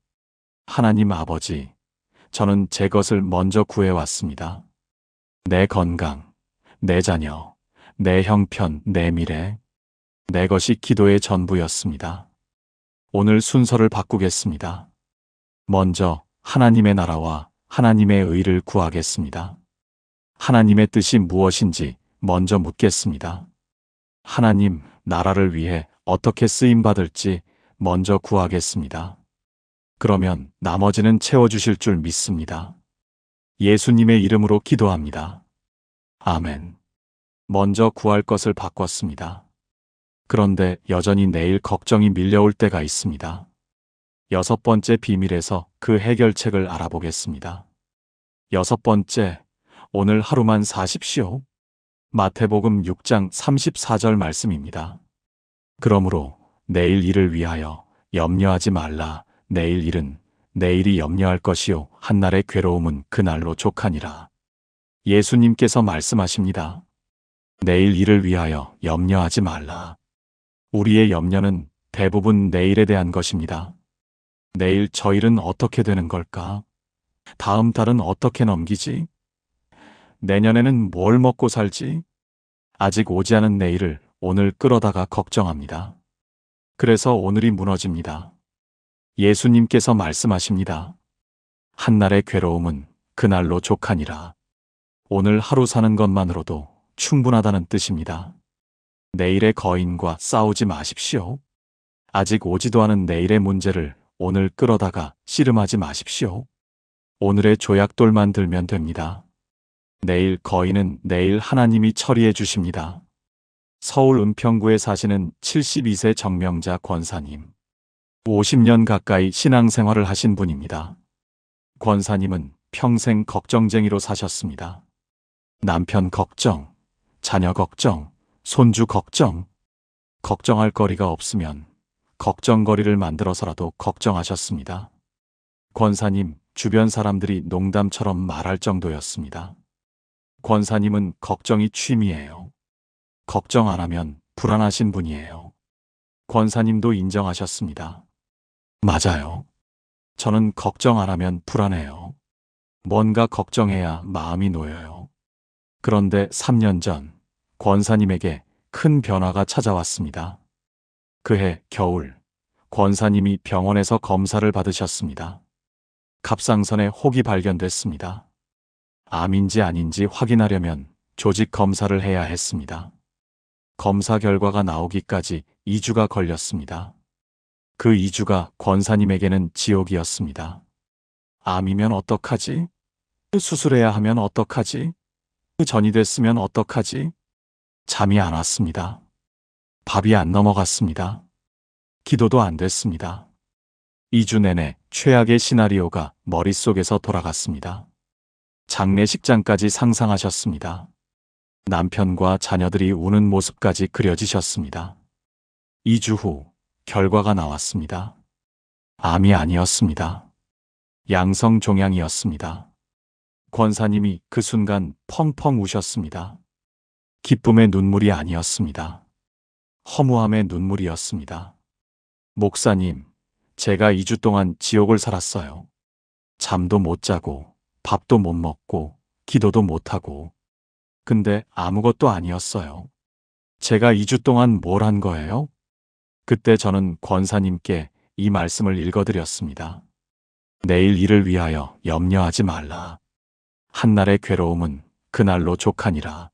하나님 아버지, 저는 제 것을 먼저 구해왔습니다. 내 건강, 내 자녀, 내 형편, 내 미래, 내 것이 기도의 전부였습니다. 오늘 순서를 바꾸겠습니다. 먼저 하나님의 나라와 하나님의 의를 구하겠습니다. 하나님의 뜻이 무엇인지 먼저 묻겠습니다. 하나님, 나라를 위해 어떻게 쓰임받을지 먼저 구하겠습니다. 그러면 나머지는 채워주실 줄 믿습니다. 예수님의 이름으로 기도합니다. 아멘. 먼저 구할 것을 바꿨습니다. 그런데 여전히 내일 걱정이 밀려올 때가 있습니다. 6번째 비밀에서 그 해결책을 알아보겠습니다. 6번째, 오늘 하루만 사십시오. 마태복음 6장 34절 말씀입니다. 그러므로 내일 일을 위하여 염려하지 말라. 내일 일은 내일이 염려할 것이요 한날의 괴로움은 그날로 족하니라. 예수님께서 말씀하십니다. 내일 일을 위하여 염려하지 말라. 우리의 염려는 대부분 내일에 대한 것입니다. 내일 저 일은 어떻게 되는 걸까? 다음 달은 어떻게 넘기지? 내년에는 뭘 먹고 살지? 아직 오지 않은 내일을 오늘 끌어다가 걱정합니다. 그래서 오늘이 무너집니다. 예수님께서 말씀하십니다. 한날의 괴로움은 그날로 족하니라. 오늘 하루 사는 것만으로도 충분하다는 뜻입니다. 내일의 거인과 싸우지 마십시오. 아직 오지도 않은 내일의 문제를 오늘 끌어다가 씨름하지 마십시오. 오늘의 조약돌만 들면 됩니다. 내일 거인은 내일 하나님이 처리해 주십니다. 서울 은평구에 사시는 72세 정명자 권사님. 50년 가까이 신앙생활을 하신 분입니다. 권사님은 평생 걱정쟁이로 사셨습니다. 남편 걱정, 자녀 걱정, 손주 걱정. 걱정할 거리가 없으면 걱정거리를 만들어서라도 걱정하셨습니다. 권사님 주변 사람들이 농담처럼 말할 정도였습니다. 권사님은 걱정이 취미예요. 걱정 안 하면 불안하신 분이에요. 권사님도 인정하셨습니다. 맞아요. 저는 걱정 안 하면 불안해요. 뭔가 걱정해야 마음이 놓여요. 그런데 3년 전 권사님에게 큰 변화가 찾아왔습니다. 그해 겨울 권사님이 병원에서 검사를 받으셨습니다. 갑상선에 혹이 발견됐습니다. 암인지 아닌지 확인하려면 조직 검사를 해야 했습니다. 검사 결과가 나오기까지 2주가 걸렸습니다. 그 2주가 권사님에게는 지옥이었습니다. 암이면 어떡하지? 수술해야 하면 어떡하지? 전이 됐으면 어떡하지? 잠이 안 왔습니다. 밥이 안 넘어갔습니다. 기도도 안 됐습니다. 2주 내내 최악의 시나리오가 머릿속에서 돌아갔습니다. 장례식장까지 상상하셨습니다. 남편과 자녀들이 우는 모습까지 그려지셨습니다. 2주 후 결과가 나왔습니다. 암이 아니었습니다. 양성 종양이었습니다. 권사님이 그 순간 펑펑 우셨습니다. 기쁨의 눈물이 아니었습니다. 허무함의 눈물이었습니다. 목사님, 제가 2주 동안 지옥을 살았어요. 잠도 못 자고, 밥도 못 먹고, 기도도 못 하고. 근데 아무것도 아니었어요. 제가 2주 동안 뭘 한 거예요? 그때 저는 권사님께 이 말씀을 읽어드렸습니다. 내일 일을 위하여 염려하지 말라. 한날의 괴로움은 그날로 족하니라.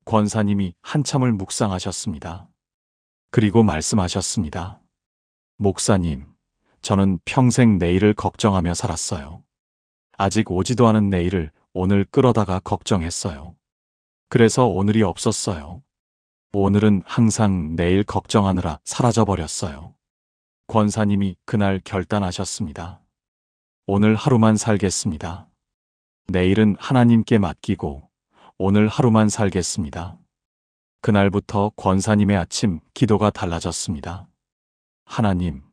권사님이 한참을 묵상하셨습니다. 그리고 말씀하셨습니다. 목사님, 저는 평생 내일을 걱정하며 살았어요. 아직 오지도 않은 내일을 오늘 끌어다가 걱정했어요. 그래서 오늘이 없었어요. 오늘은 항상 내일 걱정하느라 사라져버렸어요. 권사님이 그날 결단하셨습니다. 오늘 하루만 살겠습니다. 내일은 하나님께 맡기고 오늘 하루만 살겠습니다. 그날부터 권사님의 아침 기도가 달라졌습니다. 하나님,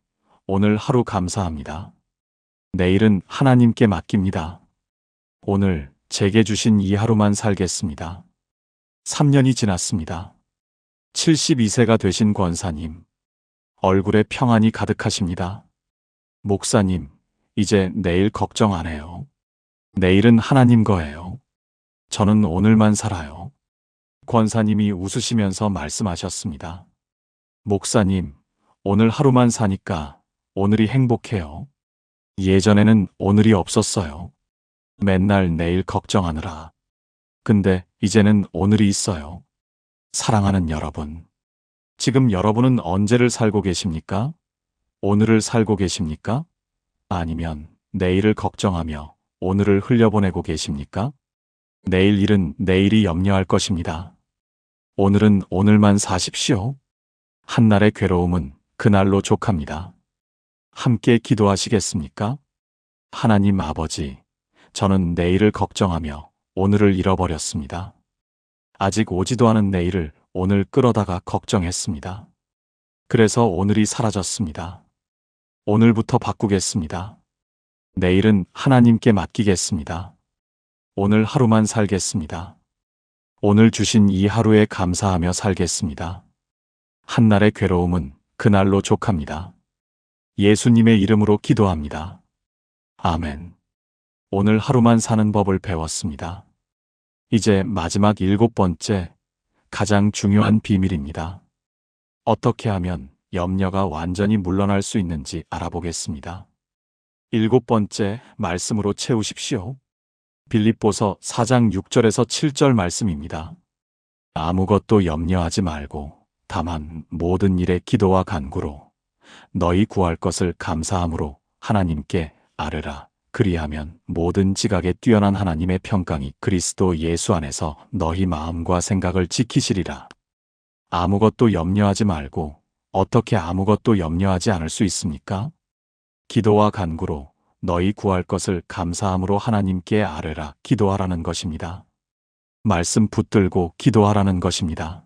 오늘 하루 감사합니다. 내일은 하나님께 맡깁니다. 오늘 제게 주신 이 하루만 살겠습니다. 3년이 지났습니다. 72세가 되신 권사님. 얼굴에 평안이 가득하십니다. 목사님, 이제 내일 걱정 안 해요. 내일은 하나님 거예요. 저는 오늘만 살아요. 권사님이 웃으시면서 말씀하셨습니다. 목사님, 오늘 하루만 사니까 오늘이 행복해요. 예전에는 오늘이 없었어요. 맨날 내일 걱정하느라. 근데 이제는 오늘이 있어요. 사랑하는 여러분. 지금 여러분은 언제를 살고 계십니까? 오늘을 살고 계십니까? 아니면 내일을 걱정하며 오늘을 흘려보내고 계십니까? 내일 일은 내일이 염려할 것입니다. 오늘은 오늘만 사십시오. 한날의 괴로움은 그날로 족합니다. 함께 기도하시겠습니까? 하나님 아버지, 저는 내일을 걱정하며 오늘을 잃어버렸습니다. 아직 오지도 않은 내일을 오늘 끌어다가 걱정했습니다. 그래서 오늘이 사라졌습니다. 오늘부터 바꾸겠습니다. 내일은 하나님께 맡기겠습니다. 오늘 하루만 살겠습니다. 오늘 주신 이 하루에 감사하며 살겠습니다. 한날의 괴로움은 그날로 족합니다. 예수님의 이름으로 기도합니다. 아멘. 오늘 하루만 사는 법을 배웠습니다. 이제 마지막 7번째, 가장 중요한 비밀입니다. 어떻게 하면 염려가 완전히 물러날 수 있는지 알아보겠습니다. 7번째, 말씀으로 채우십시오. 빌립보서 4장 6절에서 7절 말씀입니다. 아무것도 염려하지 말고 다만 모든 일에 기도와 간구로 너희 구할 것을 감사함으로 하나님께 아뢰라. 그리하면 모든 지각에 뛰어난 하나님의 평강이 그리스도 예수 안에서 너희 마음과 생각을 지키시리라. 아무것도 염려하지 말고 어떻게 아무것도 염려하지 않을 수 있습니까? 기도와 간구로 너희 구할 것을 감사함으로 하나님께 아뢰라. 기도하라는 것입니다. 말씀 붙들고 기도하라는 것입니다.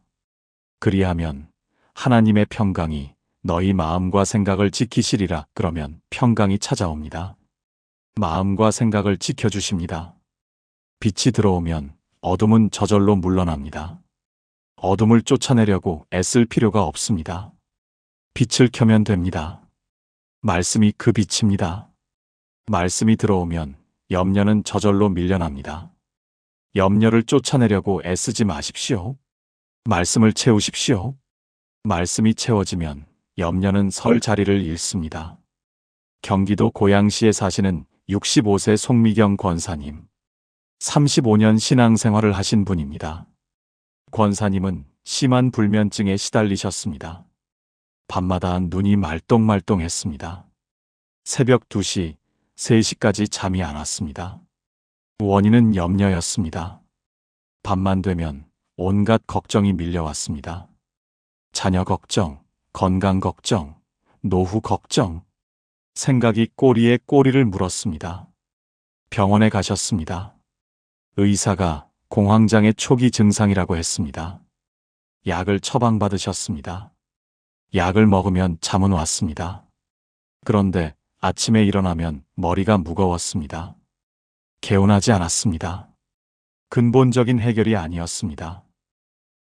그리하면 하나님의 평강이 너희 마음과 생각을 지키시리라. 그러면 평강이 찾아옵니다. 마음과 생각을 지켜주십니다. 빛이 들어오면 어둠은 저절로 물러납니다. 어둠을 쫓아내려고 애쓸 필요가 없습니다. 빛을 켜면 됩니다. 말씀이 그 빛입니다. 말씀이 들어오면 염려는 저절로 밀려납니다. 염려를 쫓아내려고 애쓰지 마십시오. 말씀을 채우십시오. 말씀이 채워지면 염려는 설 자리를 잃습니다. 경기도 고양시에 사시는 65세 송미경 권사님. 35년 신앙생활을 하신 분입니다. 권사님은 심한 불면증에 시달리셨습니다. 밤마다 눈이 말똥말똥했습니다. 새벽 2시, 3시까지 잠이 안 왔습니다. 원인은 염려였습니다. 밤만 되면 온갖 걱정이 밀려왔습니다. 자녀 걱정, 건강 걱정, 노후 걱정, 생각이 꼬리에 꼬리를 물었습니다. 병원에 가셨습니다. 의사가 공황장애 초기 증상이라고 했습니다. 약을 처방받으셨습니다. 약을 먹으면 잠은 왔습니다. 그런데 아침에 일어나면 머리가 무거웠습니다. 개운하지 않았습니다. 근본적인 해결이 아니었습니다.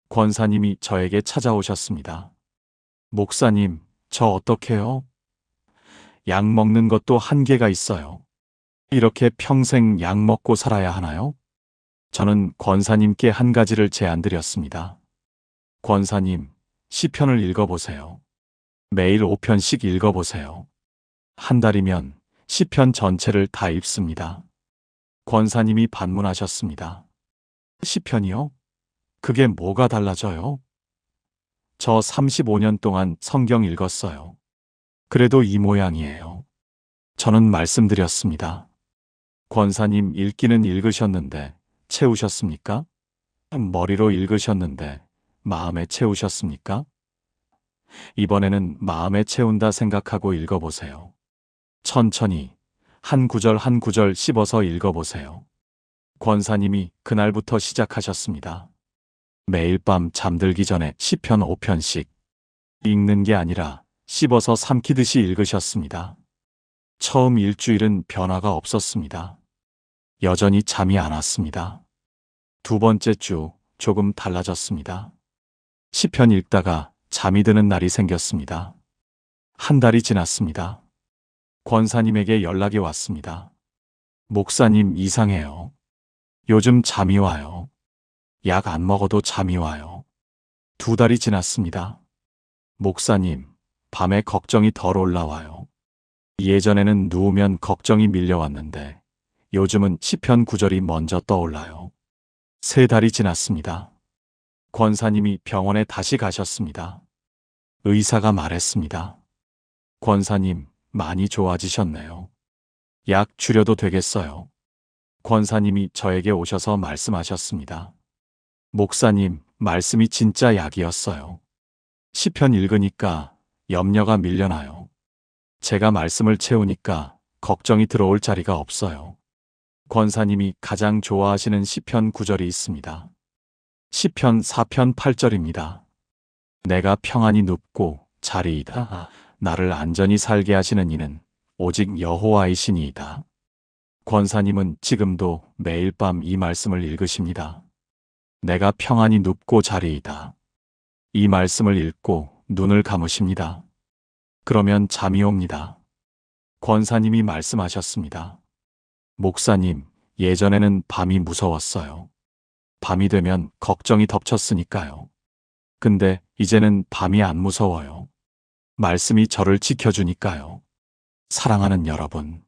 권사님이 저에게 찾아오셨습니다. 목사님, 저 어떡해요? 약 먹는 것도 한계가 있어요. 이렇게 평생 약 먹고 살아야 하나요? 저는 권사님께 한 가지를 제안드렸습니다. 권사님, 시편을 읽어보세요. 매일 5편씩 읽어보세요. 한 달이면 시편 전체를 다 읽습니다. 권사님이 반문하셨습니다. 시편이요? 그게 뭐가 달라져요? 저 35년 동안 성경 읽었어요. 그래도 이 모양이에요. 저는 말씀드렸습니다. 권사님 읽기는 읽으셨는데 채우셨습니까? 머리로 읽으셨는데 마음에 채우셨습니까? 이번에는 마음에 채운다 생각하고 읽어보세요. 천천히 한 구절 한 구절 씹어서 읽어보세요. 권사님이 그날부터 시작하셨습니다. 매일 밤 잠들기 전에 시편 5편씩 읽는 게 아니라 씹어서 삼키듯이 읽으셨습니다. 처음 일주일은 변화가 없었습니다. 여전히 잠이 안 왔습니다. 두 번째 주 조금 달라졌습니다. 시편 읽다가 잠이 드는 날이 생겼습니다. 한 달이 지났습니다. 권사님에게 연락이 왔습니다. 목사님, 이상해요. 요즘 잠이 와요. 약 안 먹어도 잠이 와요. 2달이 지났습니다. 목사님, 밤에 걱정이 덜 올라와요. 예전에는 누우면 걱정이 밀려왔는데 요즘은 시편 9절이 먼저 떠올라요. 3달이 지났습니다. 권사님이 병원에 다시 가셨습니다. 의사가 말했습니다. 권사님, 많이 좋아지셨네요. 약 줄여도 되겠어요. 권사님이 저에게 오셔서 말씀하셨습니다. 목사님, 말씀이 진짜 약이었어요. 시편 읽으니까 염려가 밀려나요. 제가 말씀을 채우니까 걱정이 들어올 자리가 없어요. 권사님이 가장 좋아하시는 시편 9절이 있습니다. 시편 4편 8절입니다. 내가 평안히 눕고 자리이다. 나를 안전히 살게 하시는 이는 오직 여호와이시니이다. 권사님은 지금도 매일 밤 이 말씀을 읽으십니다. 내가 평안히 눕고 자리이다. 이 말씀을 읽고 눈을 감으십니다. 그러면 잠이 옵니다. 권사님이 말씀하셨습니다. 목사님, 예전에는 밤이 무서웠어요. 밤이 되면 걱정이 덮쳤으니까요. 근데 이제는 밤이 안 무서워요. 말씀이 저를 지켜주니까요. 사랑하는 여러분,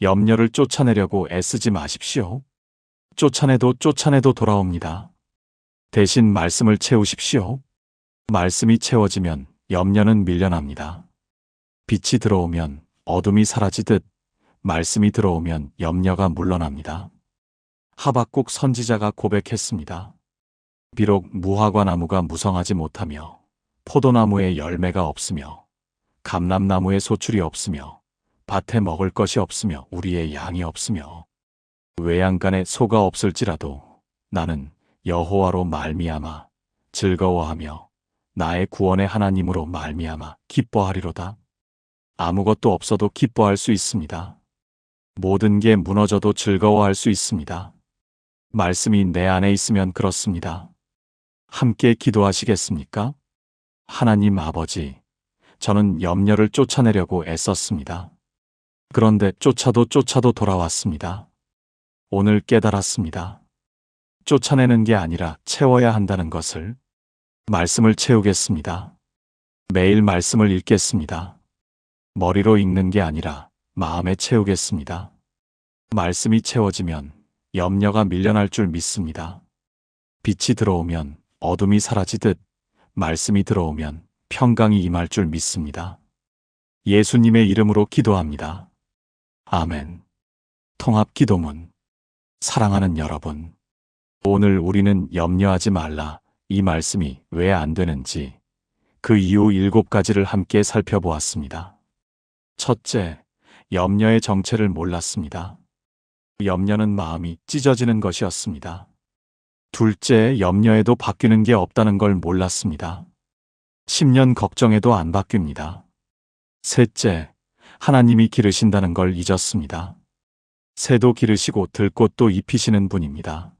염려를 쫓아내려고 애쓰지 마십시오. 쫓아내도 돌아옵니다. 대신 말씀을 채우십시오. 말씀이 채워지면 염려는 밀려납니다. 빛이 들어오면 어둠이 사라지듯 말씀이 들어오면 염려가 물러납니다. 하박국 선지자가 고백했습니다. 비록 무화과 나무가 무성하지 못하며 포도나무에 열매가 없으며 감람나무에 소출이 없으며 밭에 먹을 것이 없으며 우리의 양이 없으며 외양간에 소가 없을지라도 나는 여호와로 말미암아 즐거워하며 나의 구원의 하나님으로 말미암아 기뻐하리로다. 아무것도 없어도 기뻐할 수 있습니다. 모든 게 무너져도 즐거워할 수 있습니다. 말씀이 내 안에 있으면 그렇습니다. 함께 기도하시겠습니까? 하나님 아버지, 저는 염려를 쫓아내려고 애썼습니다. 그런데 쫓아도 돌아왔습니다. 오늘 깨달았습니다. 쫓아내는 게 아니라 채워야 한다는 것을. 말씀을 채우겠습니다. 매일 말씀을 읽겠습니다. 머리로 읽는 게 아니라 마음에 채우겠습니다. 말씀이 채워지면 염려가 밀려날 줄 믿습니다. 빛이 들어오면 어둠이 사라지듯 말씀이 들어오면 평강이 임할 줄 믿습니다. 예수님의 이름으로 기도합니다. 아멘. 통합 기도문. 사랑하는 여러분, 오늘 우리는 염려하지 말라 이 말씀이 왜 안 되는지 그 이유 7가지를 함께 살펴보았습니다. 첫째, 염려의 정체를 몰랐습니다. 염려는 마음이 찢어지는 것이었습니다. 둘째, 염려에도 바뀌는 게 없다는 걸 몰랐습니다. 10년 걱정해도 안 바뀝니다. 셋째, 하나님이 기르신다는 걸 잊었습니다. 새도 기르시고 들꽃도 입히시는 분입니다.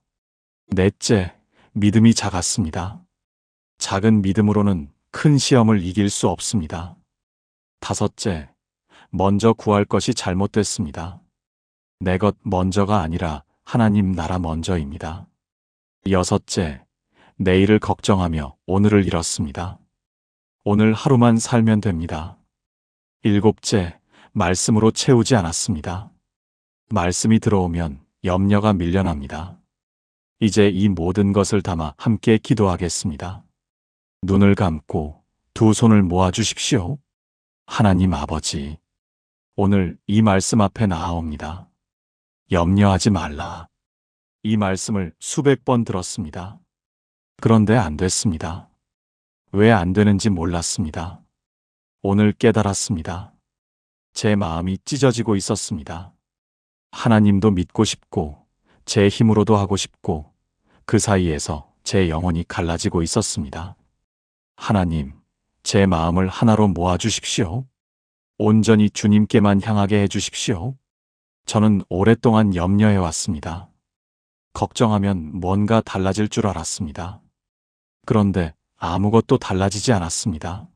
넷째, 믿음이 작았습니다. 작은 믿음으로는 큰 시험을 이길 수 없습니다. 다섯째, 먼저 구할 것이 잘못됐습니다. 내 것 먼저가 아니라 하나님 나라 먼저입니다. 여섯째, 내일을 걱정하며 오늘을 잃었습니다. 오늘 하루만 살면 됩니다. 일곱째, 말씀으로 채우지 않았습니다. 말씀이 들어오면 염려가 밀려납니다. 이제 이 모든 것을 담아 함께 기도하겠습니다. 눈을 감고 두 손을 모아 주십시오. 하나님 아버지, 오늘 이 말씀 앞에 나아옵니다. 염려하지 말라. 이 말씀을 수백 번 들었습니다. 그런데 안 됐습니다. 왜 안 되는지 몰랐습니다. 오늘 깨달았습니다. 제 마음이 찢어지고 있었습니다. 하나님도 믿고 싶고 제 힘으로도 하고 싶고 그 사이에서 제 영혼이 갈라지고 있었습니다. 하나님, 제 마음을 하나로 모아주십시오. 온전히 주님께만 향하게 해주십시오. 저는 오랫동안 염려해왔습니다. 걱정하면 뭔가 달라질 줄 알았습니다. 그런데 아무것도 달라지지 않았습니다.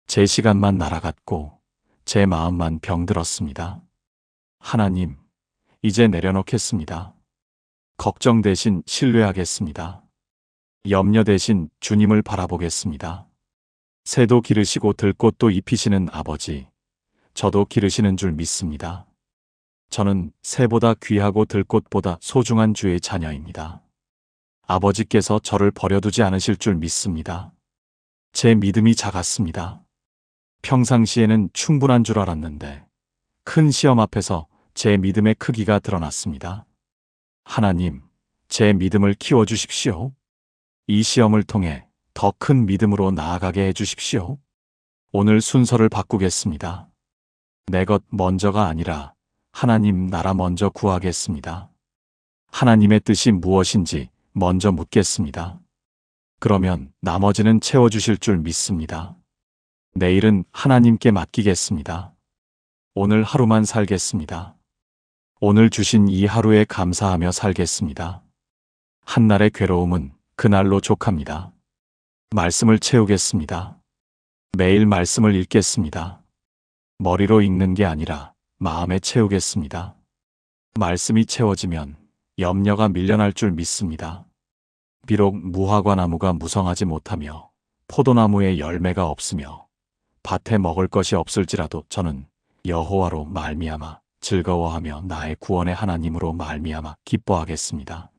제 시간만 날아갔고 제 마음만 병들었습니다. 하나님, 이제 내려놓겠습니다. 걱정 대신 신뢰하겠습니다. 염려 대신 주님을 바라보겠습니다. 새도 기르시고 들꽃도 입히시는 아버지, 저도 기르시는 줄 믿습니다. 저는 새보다 귀하고 들꽃보다 소중한 주의 자녀입니다. 아버지께서 저를 버려두지 않으실 줄 믿습니다. 제 믿음이 작았습니다. 평상시에는 충분한 줄 알았는데 큰 시험 앞에서 제 믿음의 크기가 드러났습니다. 하나님, 제 믿음을 키워주십시오. 이 시험을 통해 더 큰 믿음으로 나아가게 해주십시오. 오늘 순서를 바꾸겠습니다. 내 것 먼저가 아니라 하나님 나라 먼저 구하겠습니다. 하나님의 뜻이 무엇인지 먼저 묻겠습니다. 그러면 나머지는 채워주실 줄 믿습니다. 내일은 하나님께 맡기겠습니다. 오늘 하루만 살겠습니다. 오늘 주신 이 하루에 감사하며 살겠습니다. 한날의 괴로움은 그날로 족합니다. 말씀을 채우겠습니다. 매일 말씀을 읽겠습니다. 머리로 읽는 게 아니라 마음에 채우겠습니다. 말씀이 채워지면 염려가 밀려날 줄 믿습니다. 비록 무화과나무가 무성하지 못하며 포도나무에 열매가 없으며 밭에 먹을 것이 없을지라도 저는 여호와로 말미암아 즐거워하며 나의 구원의 하나님으로 말미암아 기뻐하겠습니다.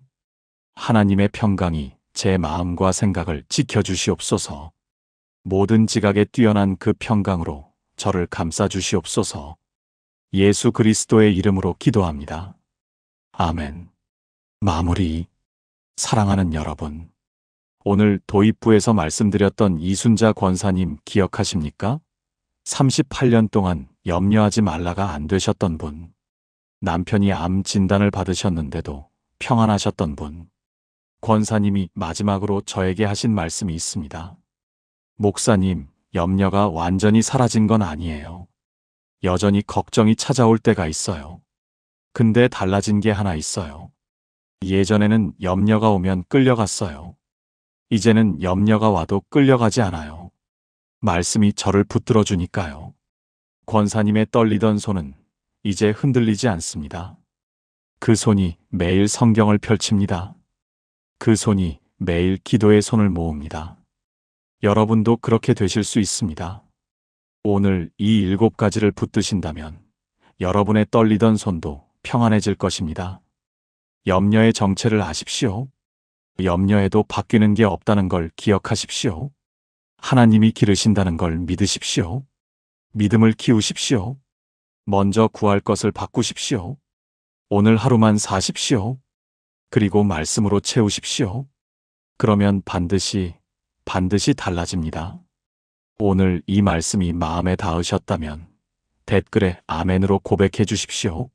하나님의 평강이 제 마음과 생각을 지켜주시옵소서. 모든 지각에 뛰어난 그 평강으로 저를 감싸주시옵소서. 예수 그리스도의 이름으로 기도합니다. 아멘. 마무리. 사랑하는 여러분, 오늘 도입부에서 말씀드렸던 이순자 권사님 기억하십니까? 38년 동안 염려하지 말라가 안 되셨던 분, 남편이 암 진단을 받으셨는데도 평안하셨던 분, 권사님이 마지막으로 저에게 하신 말씀이 있습니다. 목사님, 염려가 완전히 사라진 건 아니에요. 여전히 걱정이 찾아올 때가 있어요. 근데 달라진 게 하나 있어요. 예전에는 염려가 오면 끌려갔어요. 이제는 염려가 와도 끌려가지 않아요. 말씀이 저를 붙들어 주니까요. 권사님의 떨리던 손은 이제 흔들리지 않습니다. 그 손이 매일 성경을 펼칩니다. 그 손이 매일 기도의 손을 모읍니다. 여러분도 그렇게 되실 수 있습니다. 오늘 이 7가지를 붙드신다면 여러분의 떨리던 손도 평안해질 것입니다. 염려의 정체를 아십시오. 염려해도 바뀌는 게 없다는 걸 기억하십시오. 하나님이 기르신다는 걸 믿으십시오. 믿음을 키우십시오. 먼저 구할 것을 바꾸십시오. 오늘 하루만 사십시오. 그리고 말씀으로 채우십시오. 그러면 반드시 달라집니다. 오늘 이 말씀이 마음에 닿으셨다면 댓글에 아멘으로 고백해 주십시오.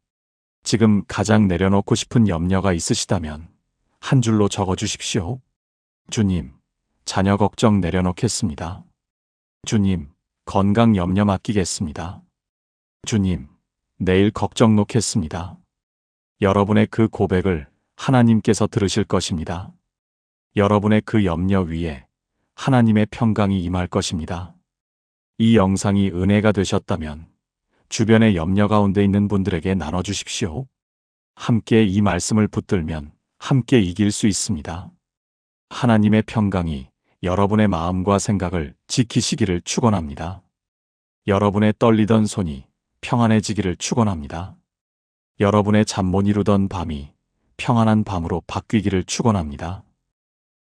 지금 가장 내려놓고 싶은 염려가 있으시다면 한 줄로 적어 주십시오. 주님, 자녀 걱정 내려놓겠습니다. 주님, 건강 염려 맡기겠습니다. 주님, 내일 걱정 놓겠습니다. 여러분의 그 고백을 하나님께서 들으실 것입니다. 여러분의 그 염려 위에 하나님의 평강이 임할 것입니다. 이 영상이 은혜가 되셨다면 주변의 염려 가운데 있는 분들에게 나눠주십시오. 함께 이 말씀을 붙들면 함께 이길 수 있습니다. 하나님의 평강이 여러분의 마음과 생각을 지키시기를 축원합니다. 여러분의 떨리던 손이 평안해지기를 축원합니다. 여러분의 잠 못 이루던 밤이 평안한 밤으로 바뀌기를 축원합니다.